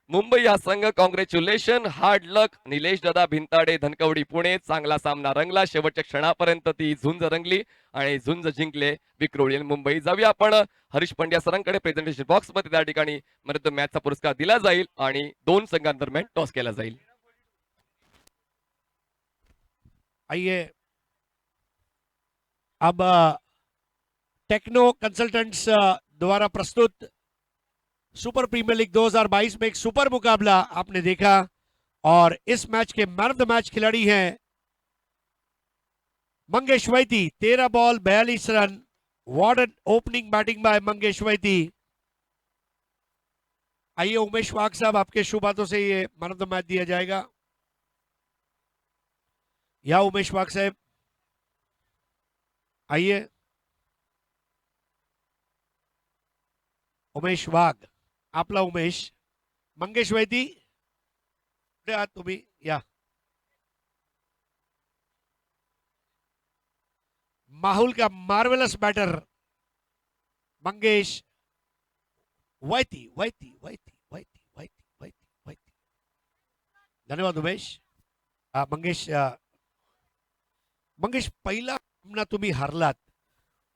मुंबई हा संघ. कॉंग्रॅच्युलेशन, हार्ड लक निलेश दादा भिंताडे धनकवडी पुणे. चांगला सामना रंगला, शेवटच्या क्षणापर्यंत ती झुंज रंगली आणि झुंज जिंकले विक्रोलियन मुंबई. जाऊया आपण हरीश पंड्या सरांकडे प्रेझेंटेशन बॉक्स मध्ये. त्या ठिकाणी मला मॅचचा पुरस्कार दिला जाईल आणि 2 संघांदरम्यान टॉस केला जाईल. आइए अब टेक्नो कंसल्टेंट्स द्वारा प्रस्तुत सुपर प्रीमियर लीग 2022 में एक सुपर मुकाबला आपने देखा और इस मैच के मैन ऑफ द मैच खिलाड़ी हैं मंगेश वैती. 13 ball 42 run. वॉर्डन opening batting by Mangesh Vaiti. आइए उमेश वाघ साहब, आपके शुभ हाथों से ये मैन ऑफ द मैच दिया जाएगा. या उमेश वाघ साहब आइए. उमेश वाघ, आपला उमेश. मंगेश वैती पुढे आहात तुम्ही, या. माहुल का मार्वेलस बैटर मंगेश वैती वैती वैती वैती वैती वैती वैती. धन्यवाद उमेश. मंगेश पहिला सामना तुम्ही हारलात,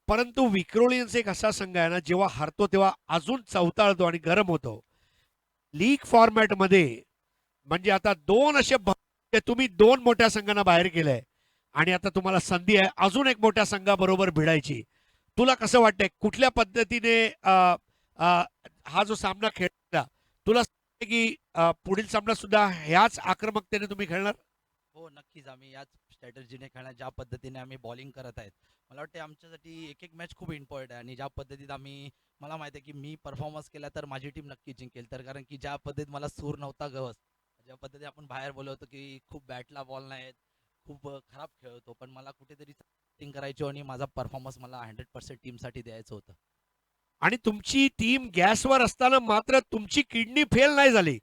परंतु विक्रोलियन्स एक असा संघ आहे ना, जेव्हा हारतो तेव्हा अजून चवताळतो आणि गरम होतो. लीग फॉर्मॅट मध्ये म्हणजे आता 2 असे तुम्ही 2 मोठ्या संघांना बाहेर केलंय आणि आता तुम्हाला संधी आहे अजून एक मोठ्या संघाबरोबर भिडायची. तुला कसं वाटतंय, कुठल्या पद्धतीने हा जो सामना खेळला, तुला की पुढील सामना सुद्धा ह्याच आक्रमकतेने तुम्ही खेळणार? हो, नक्कीच आम्ही याच स्ट्रॅटर्जीने खेळणार, ज्या पद्धतीने आम्ही बॉलिंग करत आहेत. मला वाटतं आमच्यासाठी एक एक मॅच खूप इम्पॉर्टंट आहे आणि ज्या पद्धतीत मला माहिती आहे की मी परफॉर्मन्स केला तर माझी टीम नक्की जिंकेल. तर कारण की ज्या पद्धतीत मला सूर नव्हता गवस, ज्या पद्धतीने आपण बाहेर बोललो होतो की खूप बॅटला बॉल नाहीत, खूप खराब खेळतो, पण मला कुठेतरी बॅटिंग करायची आणि माझा परफॉर्मन्स मला 100% टीमसाठी द्यायचं होतं. आणि तुमची टीम गॅसवर असताना मात्र तुमची किडनी फेल नाही झाली.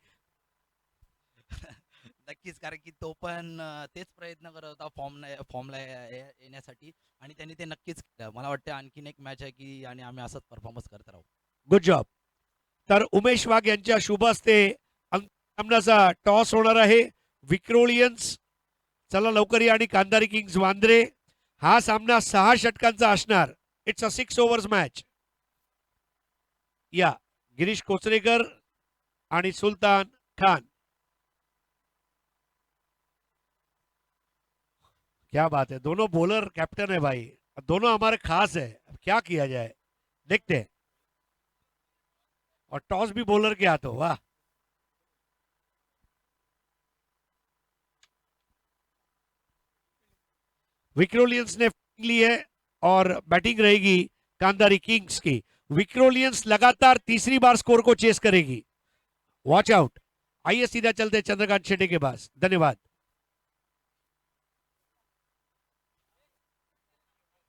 नक्कीच, कारण की तो पण तेच प्रयत्न करत होता फॉर्मला येण्यासाठी आणि त्यांनी ते नक्कीच केलं. मला वाटतं आणखीन एक मॅच आहे की आणि आम्ही असंच परफॉर्मन्स करत राहू. Good job. तर उमेश वाघ यांच्या शुभ हस्ते सामन्याचा टॉस होणार आहे. विक्रोलियन्स चला लवकर या आणि कांदारी किंग्स वांद्रे. हा सामना 6 षटकांचा असणार. It's a 6 overs match. या गिरीश कोचरेकर आणि सुलतान खान. क्या बात है, दोनों बॉलर कैप्टन है भाई, दोनों हमारे खास है. अब क्या किया जाए, देखते हैं. और टॉस भी बॉलर के हाथों. वाह. विक्रोलियंस ने ली है और बैटिंग रहेगी कांदारी किंग्स की. विक्रोलियंस लगातार तीसरी बार स्कोर को चेस करेगी. Watch out. आइए सीधा चलते चंद्रकांत शेट्टी के पास. धन्यवाद.